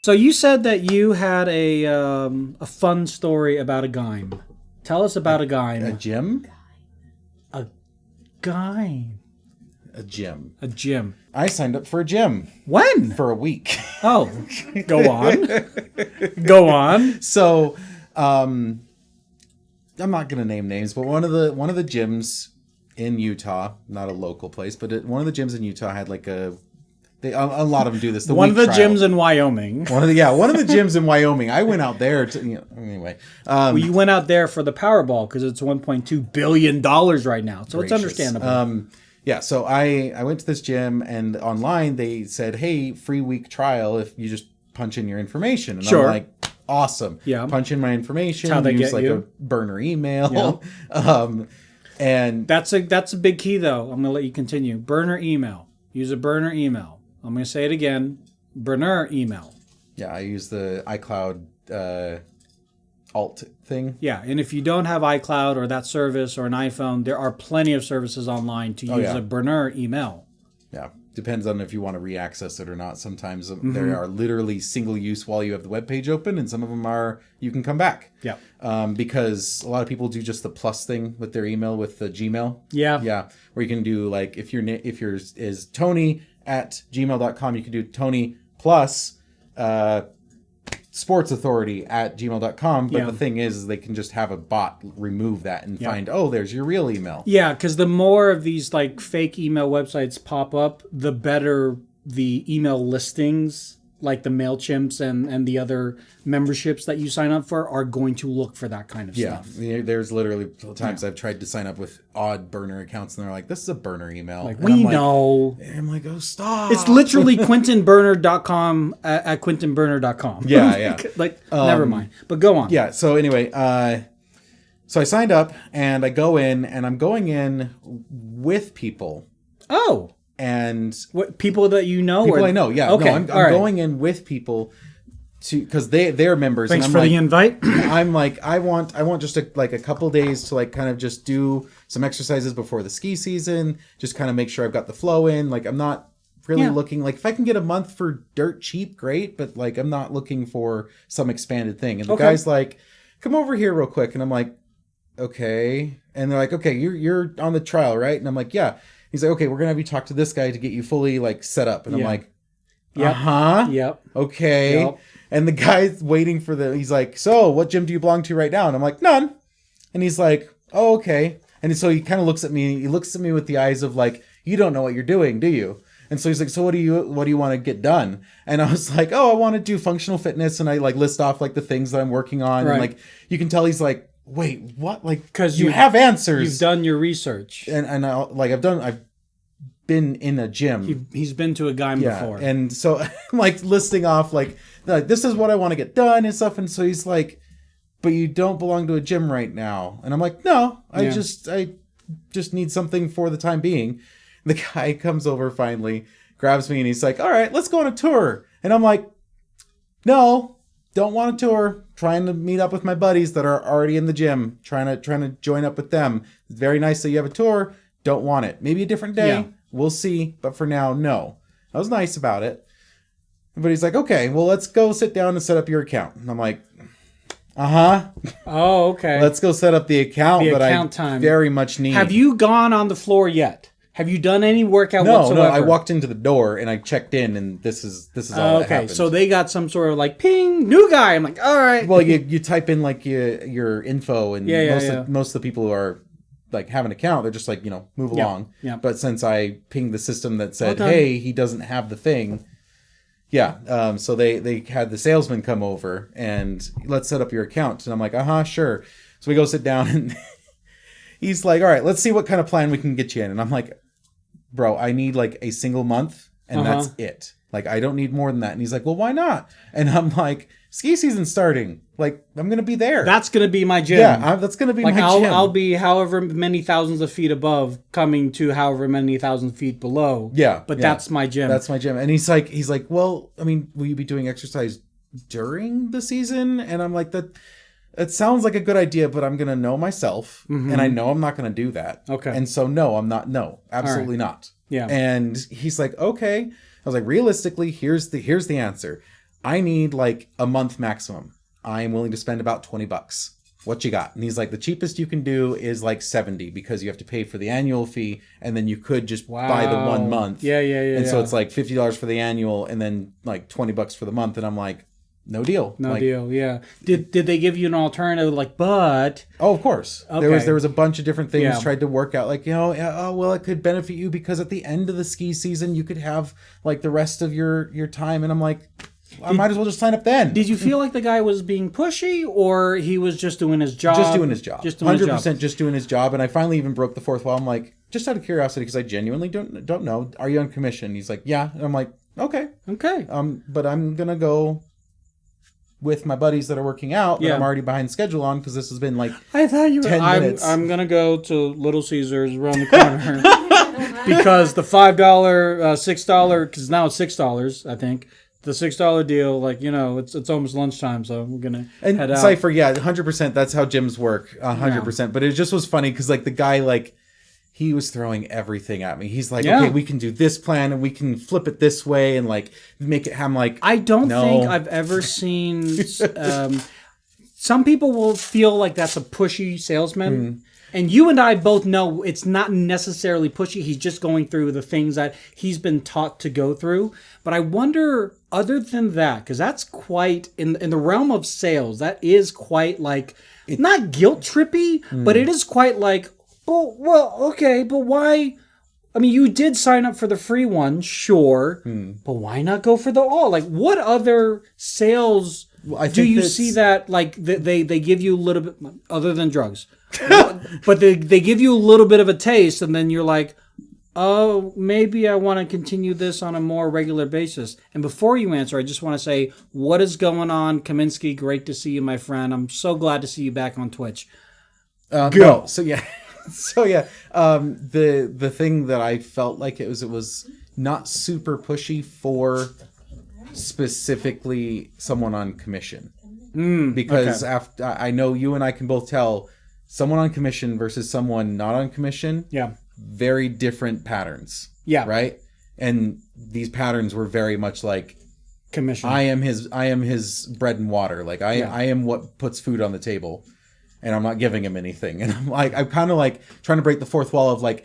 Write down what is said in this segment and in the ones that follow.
So you said that you had a fun story about a gime. Tell us about a gime. A gym? A gime. A gym. A gym. I signed up for a gym. When? For a week. Oh, go on. Go on. So, I'm not going to name names, but one of the gyms in Utah, not a local place, but one of the gyms in Utah had like a lot of them do this. One of the gyms in Wyoming. One of the gyms in Wyoming. I went out there anyway. Well, you went out there for the Powerball because it's $1.2 billion right now, so Gracious. It's understandable. So I went to this gym, and online they said, "Hey, free week trial if you just punch in your information." And sure. I'm like, awesome. Yeah. Punch in my information. That's how they use get like you. a burner email. Yeah. And that's a big key though. I'm gonna let you continue. Burner email. Use a burner email. I'm going to say it again. Burner email. Yeah, I use the iCloud alt thing. Yeah, and if you don't have iCloud or that service or an iPhone, there are plenty of services online to use a burner email. Yeah, depends on if you want to re-access it or not. Sometimes there are literally single use while you have the web page open, and some of them are you can come back. Yeah. Because a lot of people do just the plus thing with their email with the Gmail. Yeah. Yeah, where you can do like if yours is Tony at gmail.com, you can do Tony plus sports authority at gmail.com. But the thing is they can just have a bot remove that and find, there's your real email. Yeah, because the more of these like fake email websites pop up, the better the email listings, like the MailChimps and the other memberships that you sign up for, are going to look for that kind of stuff. Yeah, there's literally times I've tried to sign up with odd burner accounts, and they're like, this is a burner email. Like, we know. And I'm like, oh, stop. It's literally QuintonBurner.com at QuintonBurner.com. Yeah. Never mind. But go on. Yeah, so anyway, so I signed up, and I go in, and I'm going in with people. Oh. And what, people that you know? People I know, yeah. Okay. No, I'm going in with people because they're members. Thanks and I'm for the invite. I'm like, I want just a couple days to like kind of just do some exercises before the ski season, just kind of make sure I've got the flow in. Like, I'm not really looking, like, if I can get a month for dirt cheap, great, but like I'm not looking for some expanded thing. And the guy's like, come over here real quick, and I'm like, okay. And they're like, okay, you're on the trial, right? And I'm like, yeah. He's like, okay, we're going to have you talk to this guy to get you fully like set up. And I'm like, Yep. Okay. Yep. And the guy's waiting for he's like, so what gym do you belong to right now? And I'm like, none. And he's like, oh, okay. And so he kind of looks at me. He looks at me with the eyes of like, you don't know what you're doing, do you? And so he's like, so what do you want to get done? And I was like, oh, I want to do functional fitness. And I like list off like the things that I'm working on. Right. And like, you can tell he's like, wait, what? Like, because you have answers. You've done your research. And I've been in a gym. He's been to a gym before. And so I'm like listing off like this is what I want to get done and stuff. And so he's like, but you don't belong to a gym right now. And I'm like, no, I just need something for the time being. The guy comes over finally, grabs me, and he's like, all right, let's go on a tour. And I'm like, no, don't want a tour. Trying to meet up with my buddies that are already in the gym, trying to join up with them. It's very nice that you have a tour. Don't want it. Maybe a different day. Yeah. We'll see. But for now, no. I was nice about it. But he's like, okay, well, let's go sit down and set up your account. And I'm like, uh-huh. Oh, okay. Let's go set up the account I very much need. Have you gone on the floor yet? Have you done any workout whatsoever? No, I walked into the door and I checked in, and this is all that happened. So they got some sort of like ping, new guy. I'm like, all right. Well, you type in like your info, and most of the people who are like have an account, they're just like, move along. Yeah. But since I pinged the system that said, hey, he doesn't have the thing. Yeah. So they had the salesman come over and let's set up your account. And I'm like, sure. So we go sit down and he's like, all right, let's see what kind of plan we can get you in. And I'm like, bro, I need like a single month and that's it. Like, I don't need more than that. And he's like, well, why not? And I'm like, ski season's starting. Like, I'm going to be there. That's going to be my gym. Yeah, that's going to be my gym. I'll be however many thousands of feet above coming to however many thousand feet below. Yeah. But that's my gym. That's my gym. And he's like, well, I mean, will you be doing exercise during the season? And I'm like, it sounds like a good idea, but I'm going to know myself. Mm-hmm. And I know I'm not going to do that. Okay. And so, no, I'm not. No, absolutely not. Yeah. And he's like, okay. I was like, realistically, here's the answer. I need like a month maximum. I am willing to spend about $20. What you got? And he's like, the cheapest you can do is like 70 because you have to pay for the annual fee, and then you could just buy the 1 month. Yeah. And so it's like $50 for the annual, and then like $20 for the month. And I'm like, no deal. No deal. Yeah. Did they give you an alternative? Like, but oh, of course. Okay. There was a bunch of different things. Yeah. Tried to work out like, oh well, it could benefit you because at the end of the ski season you could have like the rest of your time. And I'm like, I might as well just sign up then. Did you feel like the guy was being pushy, or he was just doing his job? Just doing his job. 100% just doing his job. And I finally even broke the fourth wall. I'm like, just out of curiosity, because I genuinely don't know. Are you on commission? He's like, yeah. And I'm like, okay. But I'm gonna go with my buddies that are working out that I'm already behind schedule on, because this has been like I thought you were 10 minutes. I'm gonna go to Little Caesars around the corner because the $5, $6, because now it's $6, I think. The $6 deal, like, it's almost lunchtime, so we're gonna head out. Cypher, 100%. That's how gyms work, 100%. Yeah. But it just was funny because like the guy, like, he was throwing everything at me. He's like, okay, we can do this plan and we can flip it this way and like make it. I'm like, I don't think I've ever seen. Some people will feel like that's a pushy salesman. And you and I both know it's not necessarily pushy. He's just going through the things that he's been taught to go through. But I wonder, other than that, because that's quite, in the realm of sales, that is quite like, not guilt trippy, but it is quite like, oh, well, okay, but why? I mean, you did sign up for the free one, sure, but why not go for the all? Like, what other sales do you see that, like, they give you a little bit, other than drugs? But they give you a little bit of a taste, and then you're like, oh, maybe I want to continue this on a more regular basis. And before you answer, I just want to say, what is going on, Kaminsky? Great to see you, my friend. I'm so glad to see you back on Twitch. Go. No, so yeah. The thing that I felt like it was not super pushy for specifically someone on commission. Because after I know you and I can both tell someone on commission versus someone not on commission. Yeah. Very different patterns. Yeah. Right? And these patterns were very much like commission. I am his bread and water. Like I am what puts food on the table, and I'm not giving him anything. And I'm kind of like trying to break the fourth wall of like,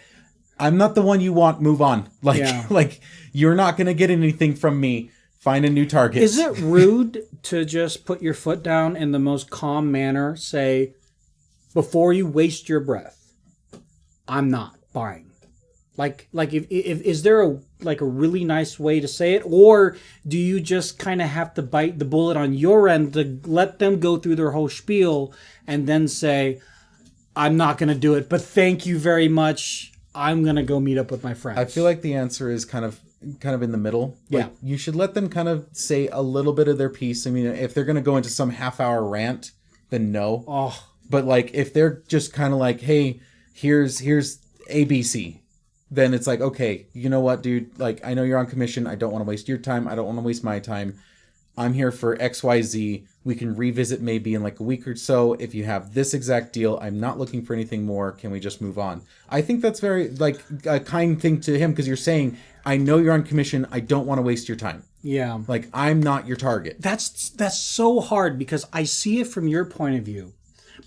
I'm not the one you want, move on. Like like you're not going to get anything from me. Find a new target. Is it rude to just put your foot down in the most calm manner, say, before you waste your breath, I'm not buying? Like if is there a really nice way to say it, or do you just kind of have to bite the bullet on your end to let them go through their whole spiel and then say, I'm not going to do it, but thank you very much. I'm going to go meet up with my friends. I feel like the answer is kind of in the middle. Like, you should let them kind of say a little bit of their piece. I mean, if they're going to go into some half-hour rant, then no. Oh. But like if they're just kind of like, hey, here's ABC, then it's like, okay, you know what, dude? Like, I know you're on commission. I don't want to waste your time. I don't want to waste my time. I'm here for XYZ. We can revisit maybe in like a week or so. If you have this exact deal, I'm not looking for anything more. Can we just move on? I think that's very like a kind thing to him, because you're saying, I know you're on commission. I don't want to waste your time. Yeah. Like, I'm not your target. That's so hard, because I see it from your point of view.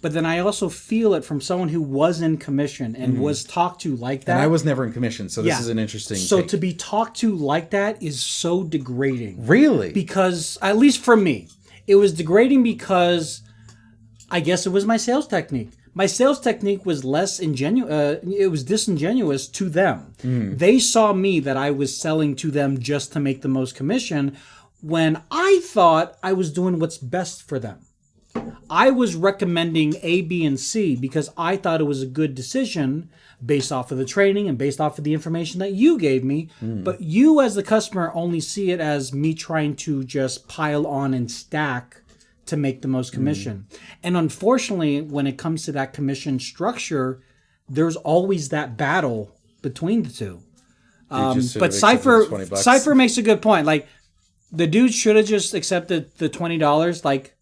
But then I also feel it from someone who was in commission and was talked to like that. And I was never in commission, so this is an interesting take. To be talked to like that is so degrading. Really? Because, at least for me, it was degrading because I guess it was my sales technique. My sales technique was less it was disingenuous to them. They saw me that I was selling to them just to make the most commission, when I thought I was doing what's best for them. I was recommending A, B, and C because I thought it was a good decision based off of the training and based off of the information that you gave me. But you as the customer only see it as me trying to just pile on and stack to make the most commission. And unfortunately, when it comes to that commission structure, there's always that battle between the two. But Cypher makes a good point. Like, the dude should have just accepted the $20. Like,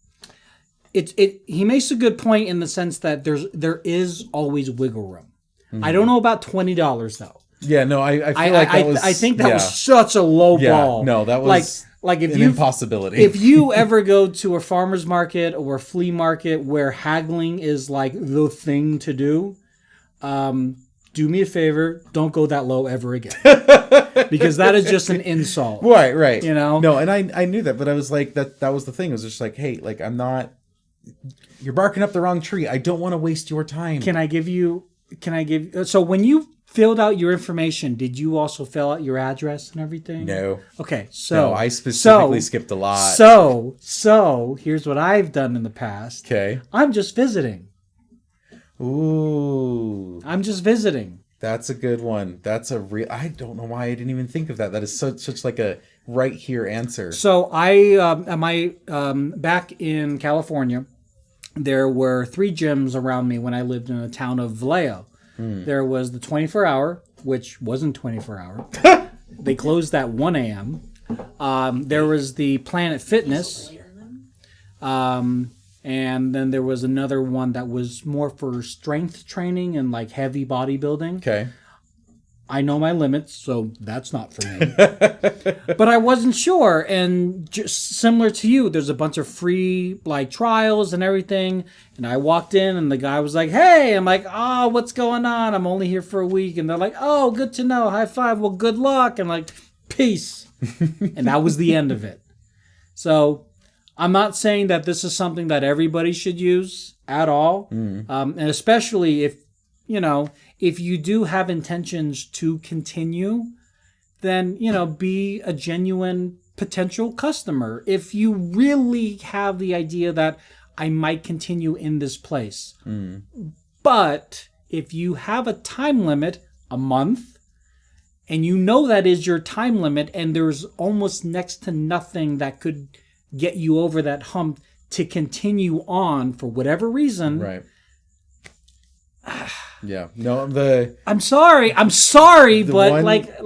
he makes a good point in the sense that there is always wiggle room. I don't know about $20 though. Yeah, no, I feel like that was... I think that was such a low ball. No, that was like if an impossibility. If you ever go to a farmer's market or a flea market where haggling is like the thing to do, do me a favor, don't go that low ever again. Because that is just an insult. Right. You know? No, and I knew that, but I was like, that was the thing. It was just like, hey, like, I'm not... You're barking up the wrong tree. I don't want to waste your time. So when you filled out your information, did you also fill out your address and everything? No. Okay, so... No, I specifically skipped a lot. So, here's what I've done in the past. Okay. I'm just visiting. Ooh. I'm just visiting. That's a good one. That's a real... I don't know why I didn't even think of that. That is such like a right here answer. So back in California, there were 3 gyms around me when I lived in the town of Vallejo. There was the 24-hour, which wasn't 24-hour. They closed at 1 a.m. There was the Planet Fitness. And then there was another one that was more for strength training and like heavy bodybuilding. Okay. I know my limits, so that's not for me. But I wasn't sure. And just similar to you, there's a bunch of free like trials and everything. And I walked in and the guy was like, hey, I'm like, oh, what's going on? I'm only here for a week. And they're like, oh, good to know. High five. Well, good luck. And like, peace. And that was the end of it. So I'm not saying that this is something that everybody should use at all. And especially if you do have intentions to continue, then, be a genuine potential customer. If you really have the idea that I might continue in this place. But if you have a time limit, a month, and you know that is your time limit, and there's almost next to nothing that could get you over that hump to continue on for whatever reason. Right. Yeah. No, I'm sorry, but one, like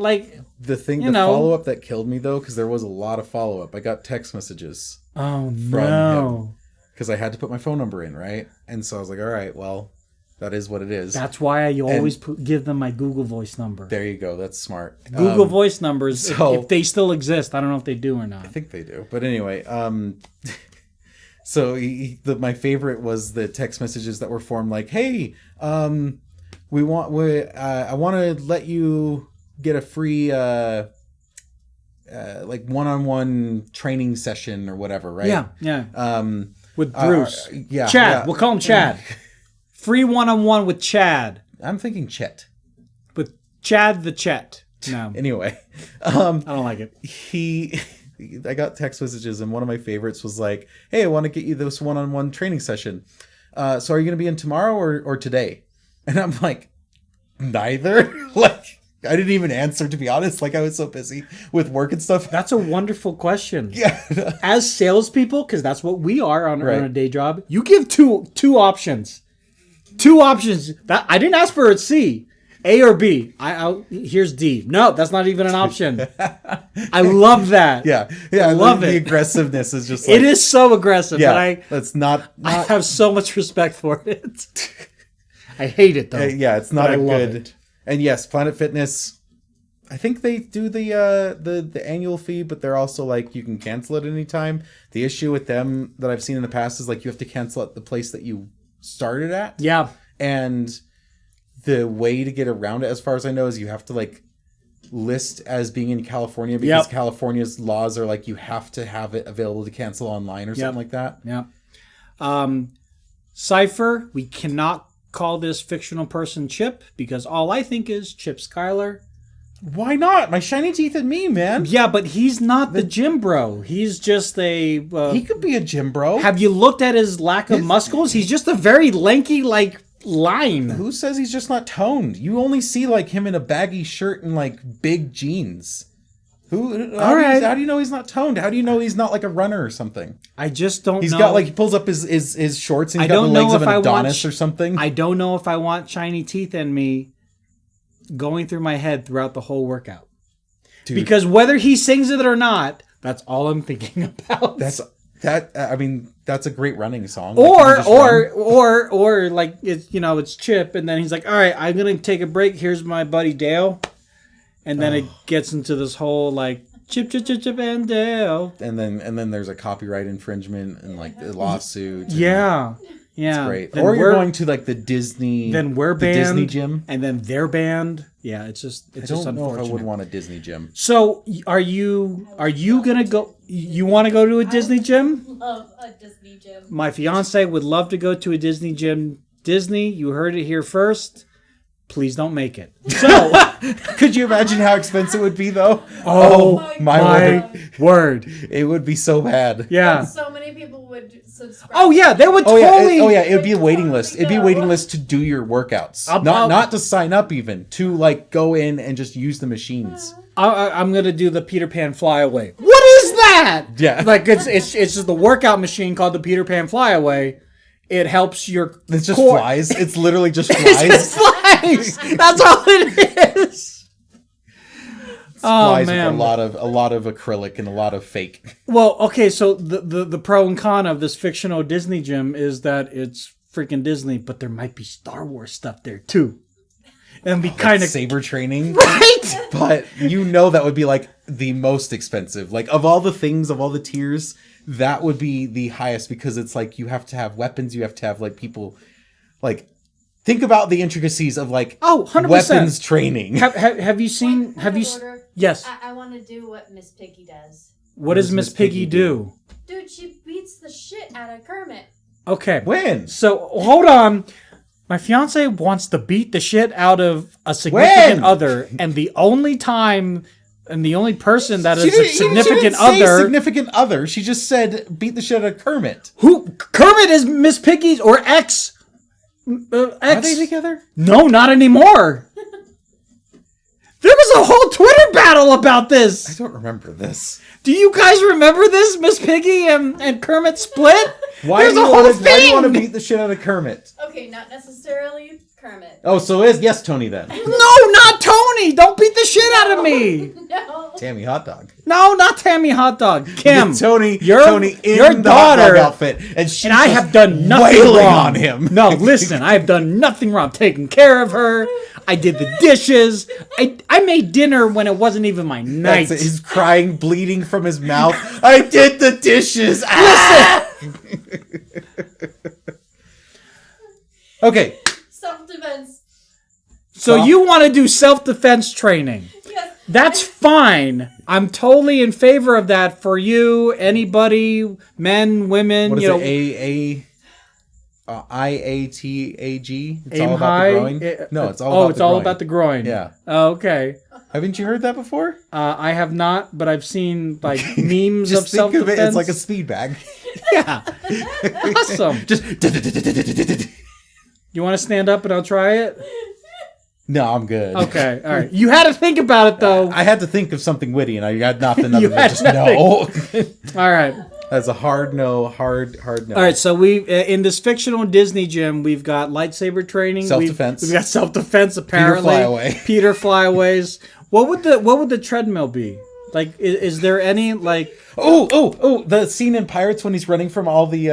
the follow-up that killed me though, because there was a lot of follow-up. I got text messages from him because I had to put my phone number in, right? And so I was like, all right, well, that is what it is. That's why I always give them my Google Voice number. There you go. That's smart. Google Voice numbers, if they still exist. I don't know if they do or not. I think they do. But anyway, so my favorite was the text messages that were formed like, hey, I want to let you get a free like one-on-one training session or whatever, right? Yeah. With Bruce. Chad. Yeah. We'll call him Chad. Free one-on-one with Chad. I'm thinking Chet. With Chad the Chet. No. Anyway. I don't like it. I got text messages, and one of my favorites was like, hey, I want to get you this one-on-one training session. So are you going to be in tomorrow or today? And I'm like, neither. Like, I didn't even answer, to be honest. Like, I was so busy with work and stuff. That's a wonderful question. Yeah. As salespeople, because that's what we are on a day job, you give two options. Two options. That I didn't ask for a C. A or B. Here's D. No, that's not even an option. I love that. Yeah. I love it. The aggressiveness is just like... It is so aggressive. Yeah, but that's not... I have so much respect for it. I hate it, though. Yeah, it's not a good... It. And yes, Planet Fitness, I think they do the annual fee, but they're also like, you can cancel it anytime. The issue with them that I've seen in the past is like, you have to cancel at the place that you started at. Yeah. And the way to get around it, as far as I know, is you have to like list as being in California, because California's laws are like, you have to have it available to cancel online or something like that. Yeah. Cypher, we cannot call this fictional person Chip, because all I think is Chip Skylar. Why not? My shiny teeth and me, man. Yeah, but he's not the gym bro. He's just a... he could be a gym bro. Have you looked at his lack of muscles? He's just a very lanky, like, line. Who says he's just not toned? You only see, like, him in a baggy shirt and, like, big jeans. How do you know he's not toned? How do you know he's not, like, a runner or something? I just don't know. He's got, like, he pulls up his shorts and he's got the legs of an Adonis or something. I don't know if I want shiny teeth in me going through my head throughout the whole workout. Dude. Because whether he sings it or not, that's all I'm thinking about. That's a great running song. Or like it's Chip, and then he's like, all right, I'm gonna take a break. Here's my buddy Dale. and then it gets into this whole like chip chip chip chip and Dale. And then there's a copyright infringement and like the lawsuit. Yeah. It's great. Or you're going to like the Disney. Then we're banned. The Disney gym. And then they're banned. Yeah, it's just unfortunate. I don't know if I would want a Disney gym. So are you gonna go? You want to go to a Disney gym? Love a Disney gym. My fiance would love to go to a Disney gym. Disney, you heard it here first. Please don't make it. So, could you imagine how expensive it would be, though? Oh my word! It would be so bad. Yeah. So many people would subscribe. Oh yeah, they would totally. It would be a waiting list. It'd be a waiting list to do your workouts, not to sign up, even to like go in and just use the machines. I'm gonna do the Peter Pan Flyaway. What is that? Yeah, like it's just the workout machine called the Peter Pan Flyaway. It helps your. It's just flies. It's literally just flies. It's just flies. That's all it is. Flies with a lot of acrylic and a lot of fake. Well, okay, so the pro and con of this fictional Disney gym is that it's freaking Disney, but there might be Star Wars stuff there too. And be kind of saber training, right? But that would be like the most expensive. Like of all the things, of all the tiers, that would be the highest because it's like you have to have weapons, you have to have like people, like think about the intricacies of like 100%. Weapons training. Have you seen? Have you? Yes. I want to do what Miss Piggy does. What does Miss Piggy do? Dude, she beats the shit out of Kermit. Okay. When? So hold on. My fiance wants to beat the shit out of a significant other, and the only time and the only person that is a significant other. She just said beat the shit out of Kermit. Who? Kermit is Miss Piggy's or ex. Are they together? No, not anymore. There was a whole Twitter battle about this. I don't remember this. Do you guys remember this? Miss Piggy and Kermit split? Why do you want to beat the shit out of Kermit? Okay, not necessarily Kermit. Oh, so yes, Tony then. No, not Tony. Don't beat the shit out of me. No. Tammy Hot Dog. No, not Tammy Hot Dog. Kim. Tony in your the daughter hot dog outfit, and I have done nothing wrong on him. No, listen, I have done nothing wrong. I'm taking care of her. I did the dishes. I made dinner when it wasn't even my night. He's crying, bleeding from his mouth. I did the dishes. Listen. Okay. Self-defense. So you want to do self-defense training? Yes. That's fine. I'm totally in favor of that for you, anybody, men, women. What is it? IATAG. It's all about the groin. It's all about the groin. Yeah. Oh, okay. Haven't you heard that before? I have not, but I've seen like memes Just of self-defense. Think of it, it's like a speed bag. Yeah. Awesome. Just. You want to stand up and I'll try it? No, I'm good. Okay, all right. You had to think about it though. I had to think of something witty, and I had nothing other than just nothing. no. All right. That's a hard no, hard no. All right, so we in this fictional Disney gym, we've got lightsaber training, self-defense. We've got self-defense apparently. Peter Flyaways. What would the treadmill be? Like, is there any like? Oh! The scene in Pirates when he's running from all the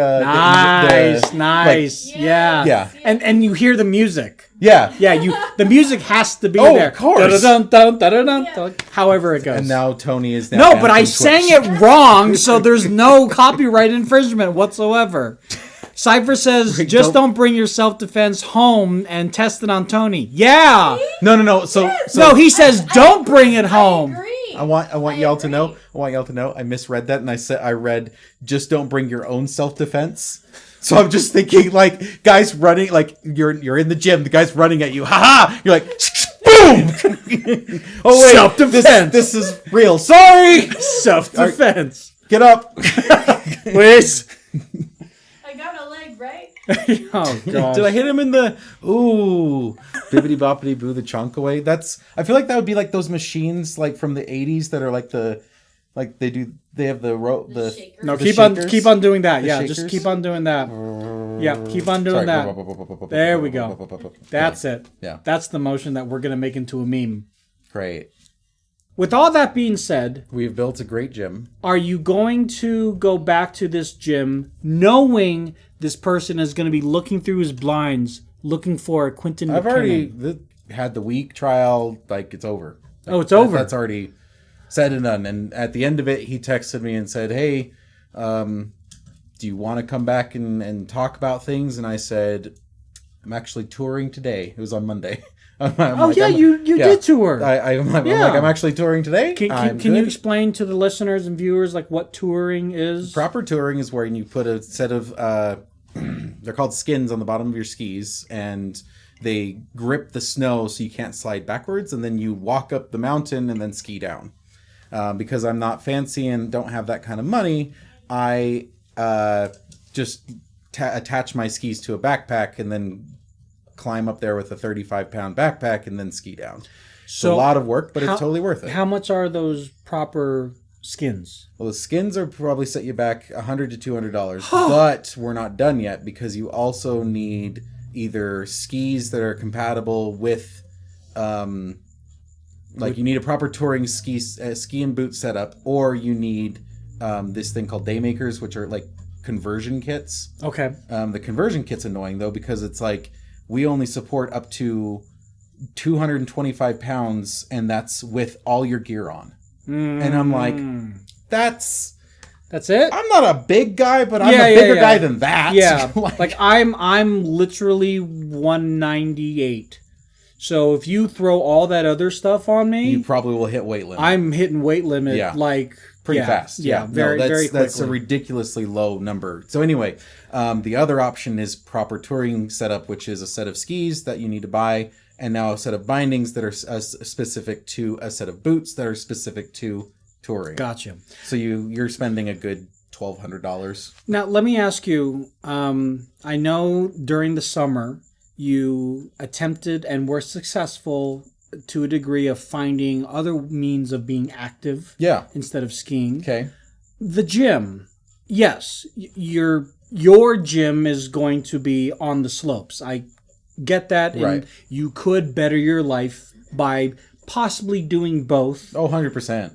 nice, yeah. Yes. And you hear the music. Yeah. The music has to be there. Of course. However it goes. And now Tony is No, but I sang it wrong, so there's no copyright infringement whatsoever. Cypher says, don't bring your self-defense home and test it on Tony. Yeah. No. No, he says don't bring it home. I want y'all to know. I misread that, and I read just don't bring your own self-defense. So I'm just thinking, like, guys running, like, you're in the gym, the guy's running at you, haha! You're like, boom! Oh, wait, self-defense. This is real. Sorry! Self-defense. Get up. Please. I got a leg, right? Oh, God. Did I hit him in the... Ooh. Bibbidi boppity boo the chunk away? I feel like that would be like those machines, like, from the 80s that are like the... Like they have the shaker. No, the keep on doing that. Yeah, shakers? just keep on doing that. Yeah, keep on doing that. There we go. That's it. Yeah. That's the motion that we're gonna make into a meme. Great. With all that being said, we've built a great gym. Are you going to go back to this gym knowing this person is going to be looking through his blinds, looking for a Quinnton McKinnon? I've already had the week trial. Like, it's over. Oh, it's over. That's already said and done. And at the end of it, he texted me and said, "Hey, do you want to come back and talk about things?" And I said, "I'm actually touring today." It was on Monday. You did tour. I'm like, I'm actually touring today. Can you explain to the listeners and viewers like what touring is? Proper touring is where you put a set of they're called skins on the bottom of your skis, and they grip the snow so you can't slide backwards, and then you walk up the mountain and then ski down. Because I'm not fancy and don't have that kind of money, I just attach my skis to a backpack and then climb up there with a 35-pound backpack and then ski down. So a lot of work, but it's totally worth it. How much are those proper skins? Well, the skins are probably set you back $100 to $200, but we're not done yet because you also need either skis that are compatible with, you need a proper touring ski and boot setup, or you need this thing called Daymakers, which are like conversion kits. Okay. The conversion kit's annoying though because it's like we only support up to 225 pounds, and that's with all your gear on. And I'm like, that's it? I'm not a big guy, but I'm a bigger guy than that. Yeah. like I'm literally 198. So if you throw all that other stuff on me, you probably will hit weight limit. I'm hitting weight limit pretty fast. Yeah, very quickly. That's a ridiculously low number. So anyway, the other option is proper touring setup, which is a set of skis that you need to buy, and now a set of bindings that are specific to a set of boots that are specific to touring. Gotcha. So you're spending a good $1,200. Now let me ask you. I know during the summer you attempted and were successful to a degree of finding other means of being active instead of skiing. Okay. The gym. Yes, your gym is going to be on the slopes. I get that. And you could better your life by possibly doing both. Oh, 100%.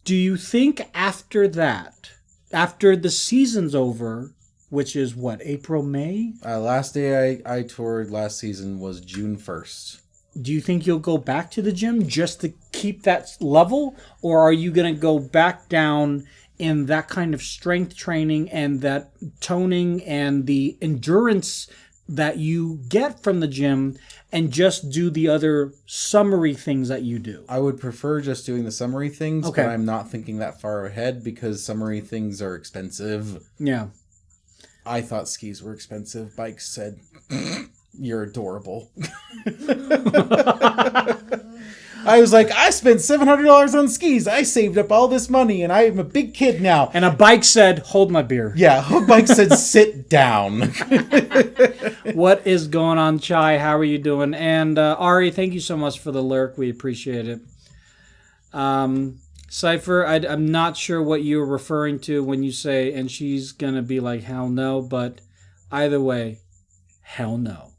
Do you think after that, after the season's over, which is what, April, May? Last day I toured last season was June 1st. Do you think you'll go back to the gym just to keep that level? Or are you going to go back down in that kind of strength training and that toning and the endurance that you get from the gym and just do the other summary things that you do? I would prefer just doing the summary things, but I'm not thinking that far ahead because summary things are expensive. Yeah. I thought skis were expensive. Bike said, "You're adorable." I was like, I spent $700 on skis. I saved up all this money, and I'm a big kid now. And a bike said, "Hold my beer." Yeah, a bike said, "Sit down." What is going on, Chai? How are you doing? And Ari, thank you so much for the lurk. We appreciate it. Cypher, I'm not sure what you're referring to when you say, and she's going to be like, hell no, but either way, hell no.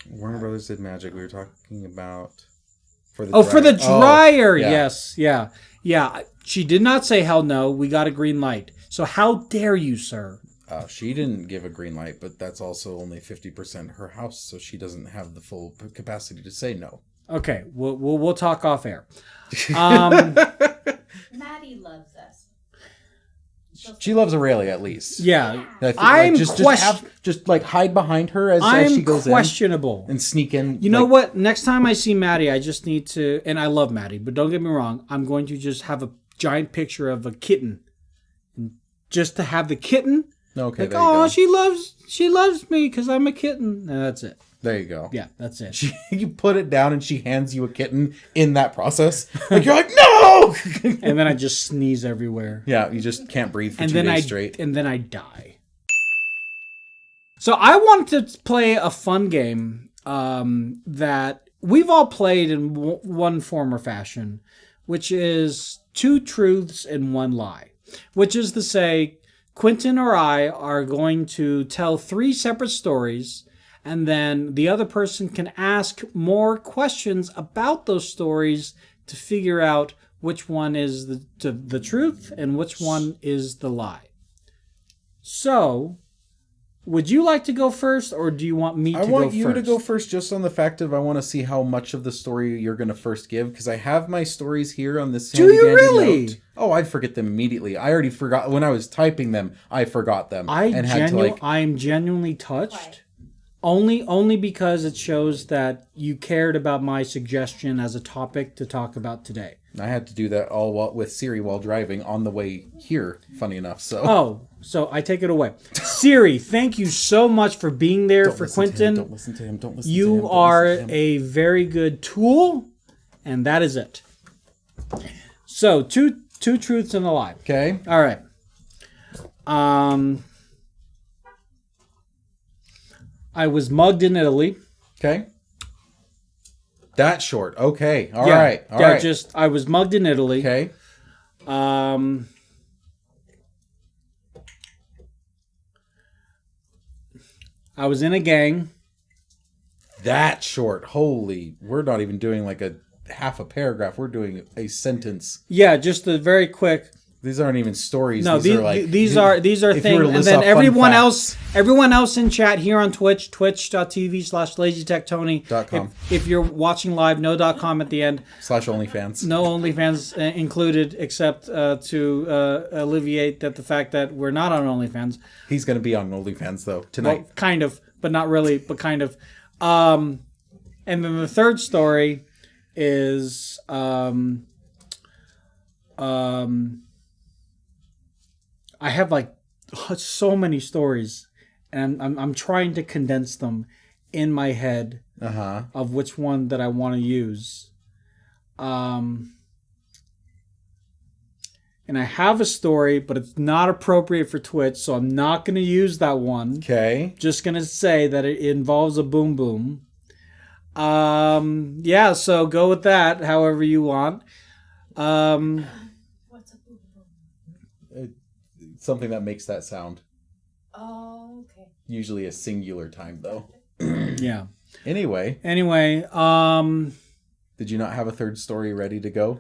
Warner Brothers did magic. We were talking about... For the dryer. Yes. Yeah. She did not say hell no. We got a green light. So how dare you, sir? She didn't give a green light, but that's also only 50% her house, so she doesn't have the full capacity to say no. Okay, we'll talk off air. Maddie loves us. She loves Aurelia at least. Yeah, I'm just hide behind her as she goes questionable. In and sneak in. You know what? Next time I see Maddie, I just need to, and I love Maddie, but don't get me wrong. I'm going to just have a giant picture of a kitten, and just to have the kitten. Okay. Like, oh, she loves me because I'm a kitten. And that's it. There you go. Yeah, that's it. You put it down and she hands you a kitten in that process. Like you're like, no! And then I just sneeze everywhere. Yeah, you just can't breathe for 2 days straight. And then I die. So I wanted to play a fun game that we've all played in one form or fashion, which is 2 truths and 1 lie. Which is to say, Quinnton or I are going to tell 3 separate stories, and then the other person can ask more questions about those stories to figure out which one is the truth and which one is the lie. So, would you like to go first, or do you want me to go first? I want you to go first, just on the fact of I want to see how much of the story you're going to first give, because I have my stories here on this Do you really? note. Oh, I forget them immediately. I already forgot. When I was typing them, I forgot them. I'm genuinely touched. Only because it shows that you cared about my suggestion as a topic to talk about today. I had to do that all with Siri while driving on the way here, funny enough. So I take it away. Siri, thank you so much for being there for Quinnton. Don't listen to him. Don't listen to him. You are a very good tool, and that is it. So, two truths and a lie. Okay. All right. I was mugged in Italy. Okay. That short. Okay. All right. I was mugged in Italy. Okay. I was in a gang. That short. Holy. We're not even doing like a half a paragraph. We're doing a sentence. Yeah, just a very quick. These aren't even stories. No, these are things. And then everyone else in chat here on Twitch, twitch.tv/LazyTechTony. If you're watching live, no.com at the end. /OnlyFans. No OnlyFans included, except to alleviate the fact that we're not on OnlyFans. He's going to be on OnlyFans though tonight. Well, kind of, but not really, but kind of. And then the third story is I have like so many stories, and I'm trying to condense them in my head of which one that I want to use. And I have a story, but it's not appropriate for Twitch, so I'm not going to use that one. Okay. Just going to say that it involves a boom boom. Yeah, so go with that however you want. What's a boom boom? Something that makes that sound. Oh, okay. Usually a singular time though. Yeah. Anyway, did you not have a third story ready to go?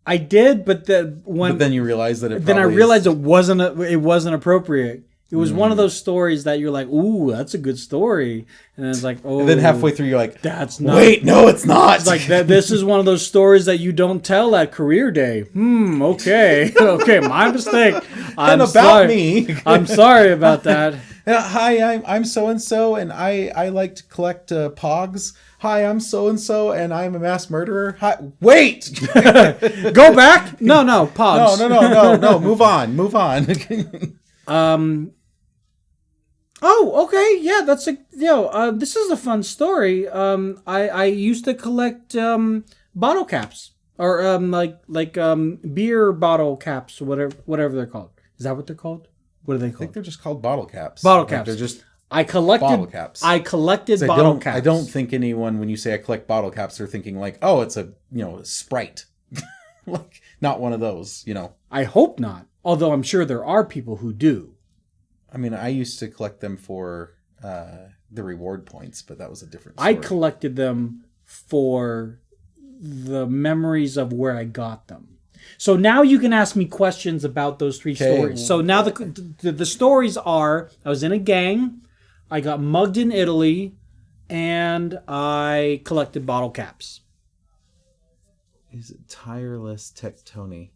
I did, but then you realized that I realized it wasn't appropriate. It was one of those stories that you're like, ooh, that's a good story. And then it's like, oh. And then halfway through you're like, that's not. Wait, no, it's not. It's like, this is one of those stories that you don't tell at career day. Okay. Okay, my mistake. I'm sorry. I'm sorry about that. Hi, I'm so-and-so, and I like to collect pogs. Hi, I'm so-and-so, and I'm a mass murderer. Hi, wait! Go back? No, pogs. No. Move on. Oh, okay. Yeah, this is a fun story. I used to collect bottle caps or beer bottle caps, whatever they're called. Is that what they're called? What are they called? I think they're just called bottle caps. Bottle caps. They're just I collected bottle caps. I collected bottle caps. I don't think anyone, when you say I collect bottle caps, they're thinking like, oh, it's a Sprite. Like, not one of those, I hope not. Although I'm sure there are people who do. I mean, I used to collect them for the reward points, but that was a different story. I collected them for the memories of where I got them. So now you can ask me questions about those three stories. So now the stories are, I was in a gang, I got mugged in Italy, and I collected bottle caps. Is it tireless Tectony?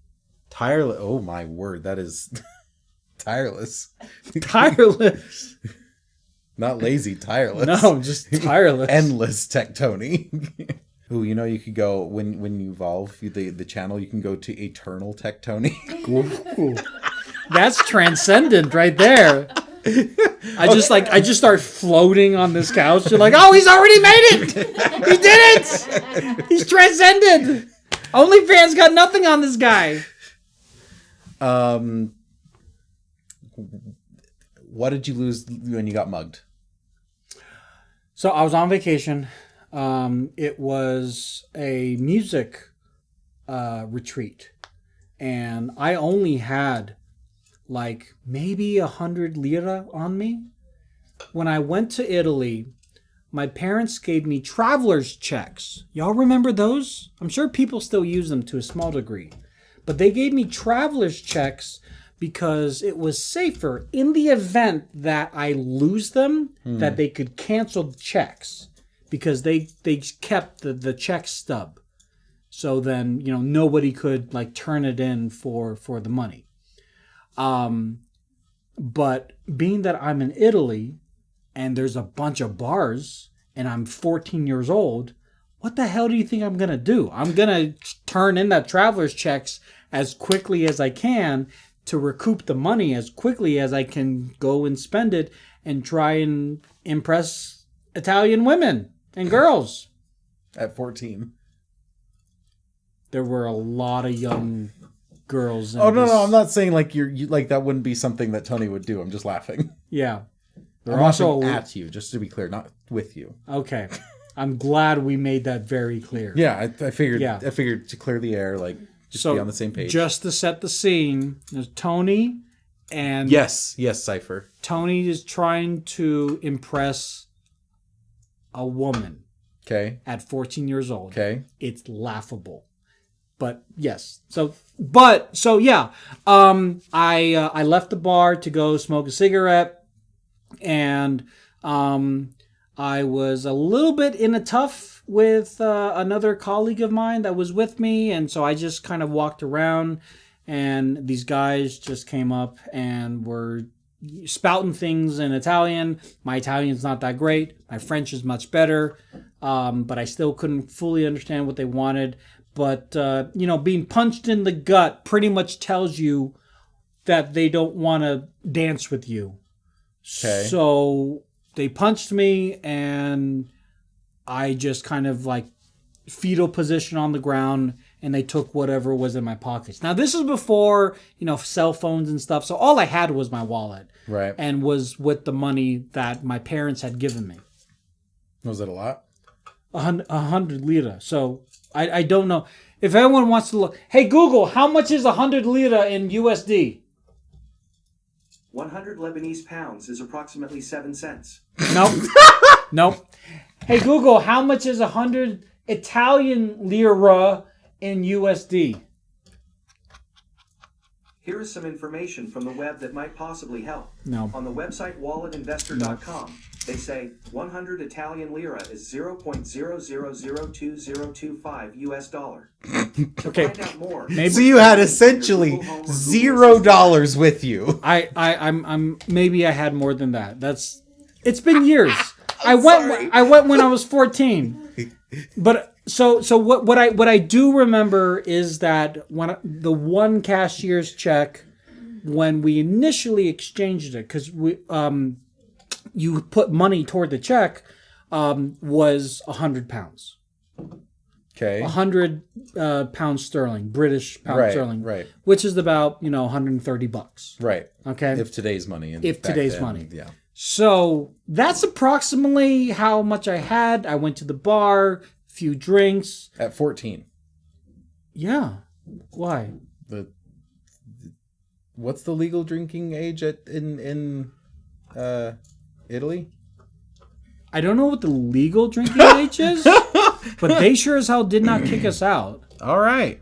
Tireless. Oh my word, that is tireless. Tireless. Not lazy, tireless. No, just tireless. Endless Tectony. Ooh, you could go when you evolve the channel, you can go to Eternal Tectony. Ooh. That's transcendent right there. I just start floating on this couch. You're like, oh, he's already made it. He did it. He's transcended. OnlyFans got nothing on this guy. What did you lose when you got mugged? So I was on vacation. It was a music retreat, and I only had like maybe 100 lira on me. When I went to Italy, my parents gave me traveler's checks. Y'all remember those? I'm sure people still use them to a small degree. But they gave me traveler's checks because it was safer in the event that I lose them, that they could cancel the checks because they kept the check stub. So then, nobody could like turn it in for the money. But being that I'm in Italy and there's a bunch of bars and I'm 14 years old, what the hell do you think I'm going to do? I'm going to turn in that traveler's checks as quickly as I can to recoup the money as quickly as I can go and spend it and try and impress Italian women and girls. At 14. There were a lot of young girls. Oh, no, I'm not saying like you like that wouldn't be something that Tony would do. I'm just laughing. Yeah. I'm also at you, just to be clear, not with you. Okay. I'm glad we made that very clear. Yeah, I figured. Yeah. I figured to clear the air, like just be on the same page. Just to set the scene, there's Tony, and yes, Cypher. Tony is trying to impress a woman. Okay. At 14 years old. Okay. It's laughable, but yes. So yeah. I left the bar to go smoke a cigarette, and I was a little bit in a tough with another colleague of mine that was with me. And so I just kind of walked around and these guys just came up and were spouting things in Italian. My Italian's not that great. My French is much better. But I still couldn't fully understand what they wanted. But, being punched in the gut pretty much tells you that they don't want to dance with you. Okay. So they punched me and I just kind of like fetal position on the ground and they took whatever was in my pockets. Now this is before, cell phones and stuff. So all I had was my wallet. Right. And was with the money that my parents had given me. Was it a lot? 100 lira. So I don't know. If anyone wants to look, hey Google, how much is 100 lira in USD? 100 Lebanese pounds is approximately 7 cents. Nope. Hey Google, how much is 100 Italian lira in USD? Here is some information from the web that might possibly help. No. On the website walletinvestor.com, they say 100 Italian lira is 0.00022025 US dollar. Okay. To find out more, So you had essentially $0 with you. I'm maybe I had more than that. It's been years. I went when I was 14. But so what I do remember is that when the one cashier's check, when we initially exchanged it, because you put money toward the check, was £100. Okay. 100 pounds sterling, British pound sterling, right? Which is about $130. Right. Okay. If today's money. Yeah. So that's approximately how much I had. I went to the bar, few drinks. At 14. Yeah. Why? What's the legal drinking age in Italy? I don't know what the legal drinking age is, but they sure as hell did not kick us out. All right.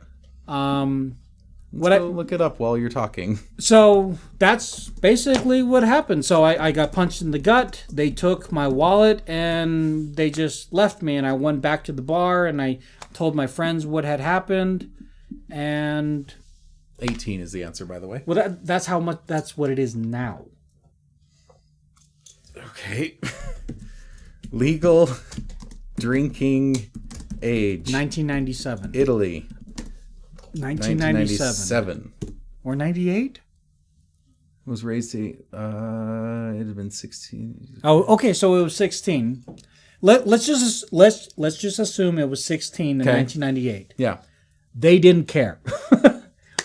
Let's look it up while you're talking. So that's basically what happened. So I got punched in the gut. They took my wallet and they just left me. And I went back to the bar and I told my friends what had happened. And 18 is the answer, by the way. Well, that's what it is now. Okay. Legal drinking age. 1997. Italy. 1997. Or 98? Was raised to it had been 16. Oh, okay, so it was 16. Let's just assume it was 16 in 1998. Yeah. They didn't care.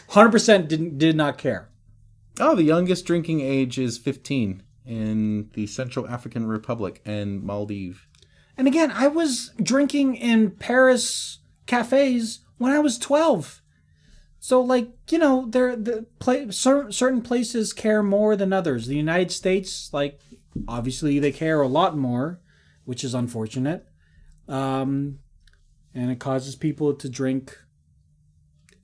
100% did not care. Oh, the youngest drinking age is 15 in the Central African Republic and Maldives. And again, I was drinking in Paris cafes when I was 12. So, certain places care more than others. The United States, obviously they care a lot more, which is unfortunate. And it causes people to drink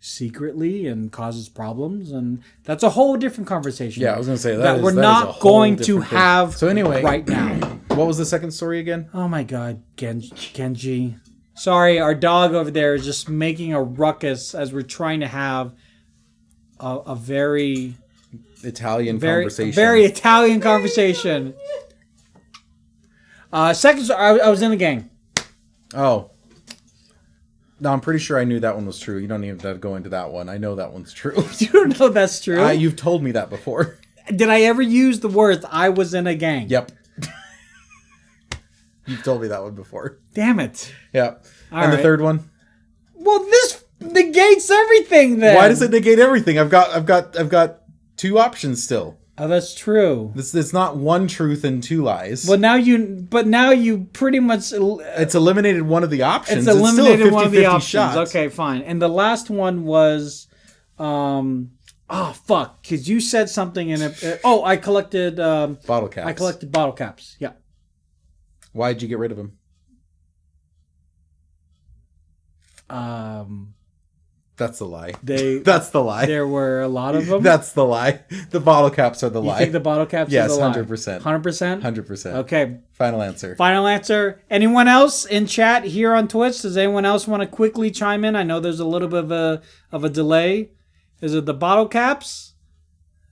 secretly and causes problems, and that's a whole different conversation. Yeah, I was going to say that that we're is a not whole going to different thing. have So anyway, right now. What was the second story again? Oh my God, Genji. Sorry, our dog over there is just making a ruckus as we're trying to have a very Conversation. very Italian conversation. Second story, I was in the gang. Oh. No, I'm pretty sure I knew that one was true. You don't even have to go into that one. I know that one's true. You don't know that's true? You've told me that before. Did I ever use the words "I was in a gang"? Yep. You've told me that one before. Damn it. Yeah. All and right. the third one? Well, this negates everything then. Why does it negate everything? I've got two options still. Oh, that's true. It's not one truth and two lies. But now you pretty much It's eliminated one of the options. It's eliminated still a 50-50 one of the options. shot. Okay, fine. And the last one was, because you said something in it. I collected Bottle caps. I collected bottle caps. Yeah. Why'd you get rid of them? That's the lie. That's the lie. There were a lot of them. That's the lie. The bottle caps are the You lie. think the bottle caps Yes, are the lie? 100%. 100%? 100%. Okay. Final answer. Final answer. Anyone else in chat here on Twitch? Does anyone else want to quickly chime in? I know there's a little bit of a delay. Is it the bottle caps,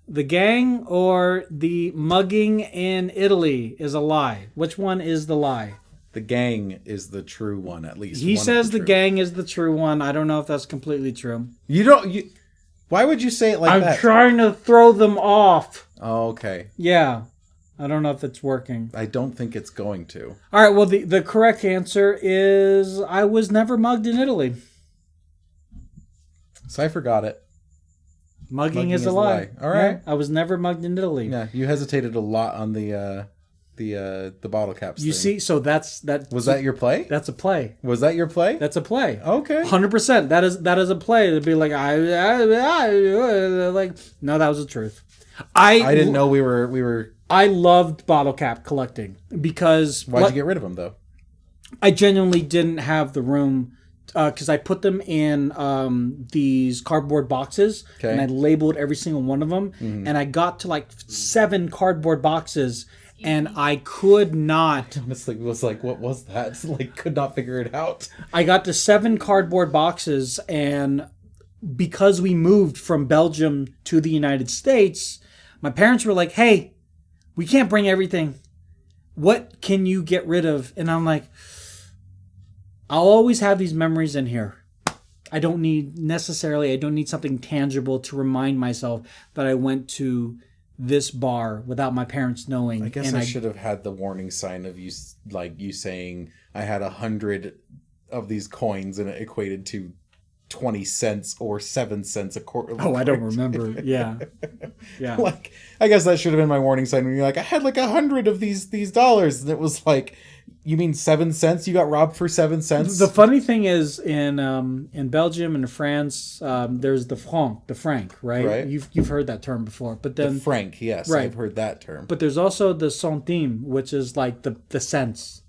the gang, or the mugging in Italy is a lie? Which one is the lie? The gang is the true one, at least. He one says of the true. gang is the true one. I don't know if that's completely true. Why would you say it like that? I'm trying to throw them off. Oh, okay. Yeah. I don't know if it's working. I don't think it's going to. All right. Well, the correct answer is I was never mugged in Italy. So I forgot it. Mugging is a lie. All right. Yeah, I was never mugged in Italy. Yeah, you hesitated a lot on the bottle caps. You thing. see, so that's that. Was that your play? That's a play. Was that your play? That's a play. Okay. 100%. That is a play. It'd be like like no, that was the truth. I didn't know we were. I loved bottle cap collecting because Why'd you get rid of them though? I genuinely didn't have the room because I put them in these cardboard boxes and I labeled every single one of them. Mm-hmm. And I got to like 7 cardboard boxes and I could not. Honestly, was like, what was that? Like, could not figure it out. I got to 7 cardboard boxes, and because we moved from Belgium to the United States, my parents were like, "Hey, we can't bring everything. What can you get rid of?" And I'm like, I'll always have these memories in here. I don't need something tangible to remind myself that I went to this bar without my parents knowing. I guess I should have had the warning sign of you saying I had 100 of these coins and it equated to 20 cents or 7 cents a quarter. Oh, I don't remember. Yeah. Yeah. Like, I guess that should have been my warning sign when you're like, I had like 100 of these dollars. And it was like, you mean 7 cents? You got robbed for 7 cents? The funny thing is in Belgium and in France, there's the franc, right? You've heard that term before. But then the franc, yes. Right. I've heard that term. But there's also the centime, which is like the cents.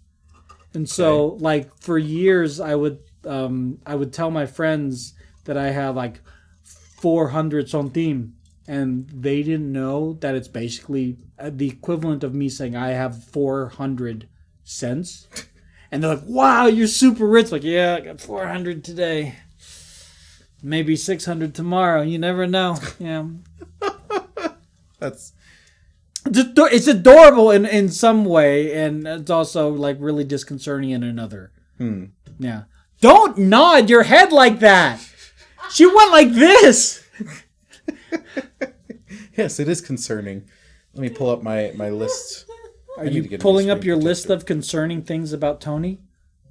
And so like for years I would tell my friends that I have like 400 centimes, and they didn't know that it's basically the equivalent of me saying I have 400 cents. And they're like, "Wow, you're super rich." Like, "Yeah, I got 400 today. Maybe 600 tomorrow. You never know." Yeah. It's adorable in some way, and it's also like really disconcerting in another. Yeah. Don't nod your head like that. She went like this. Yes, it is concerning. Let me pull up my list. Are you pulling up your list of concerning things about Tony?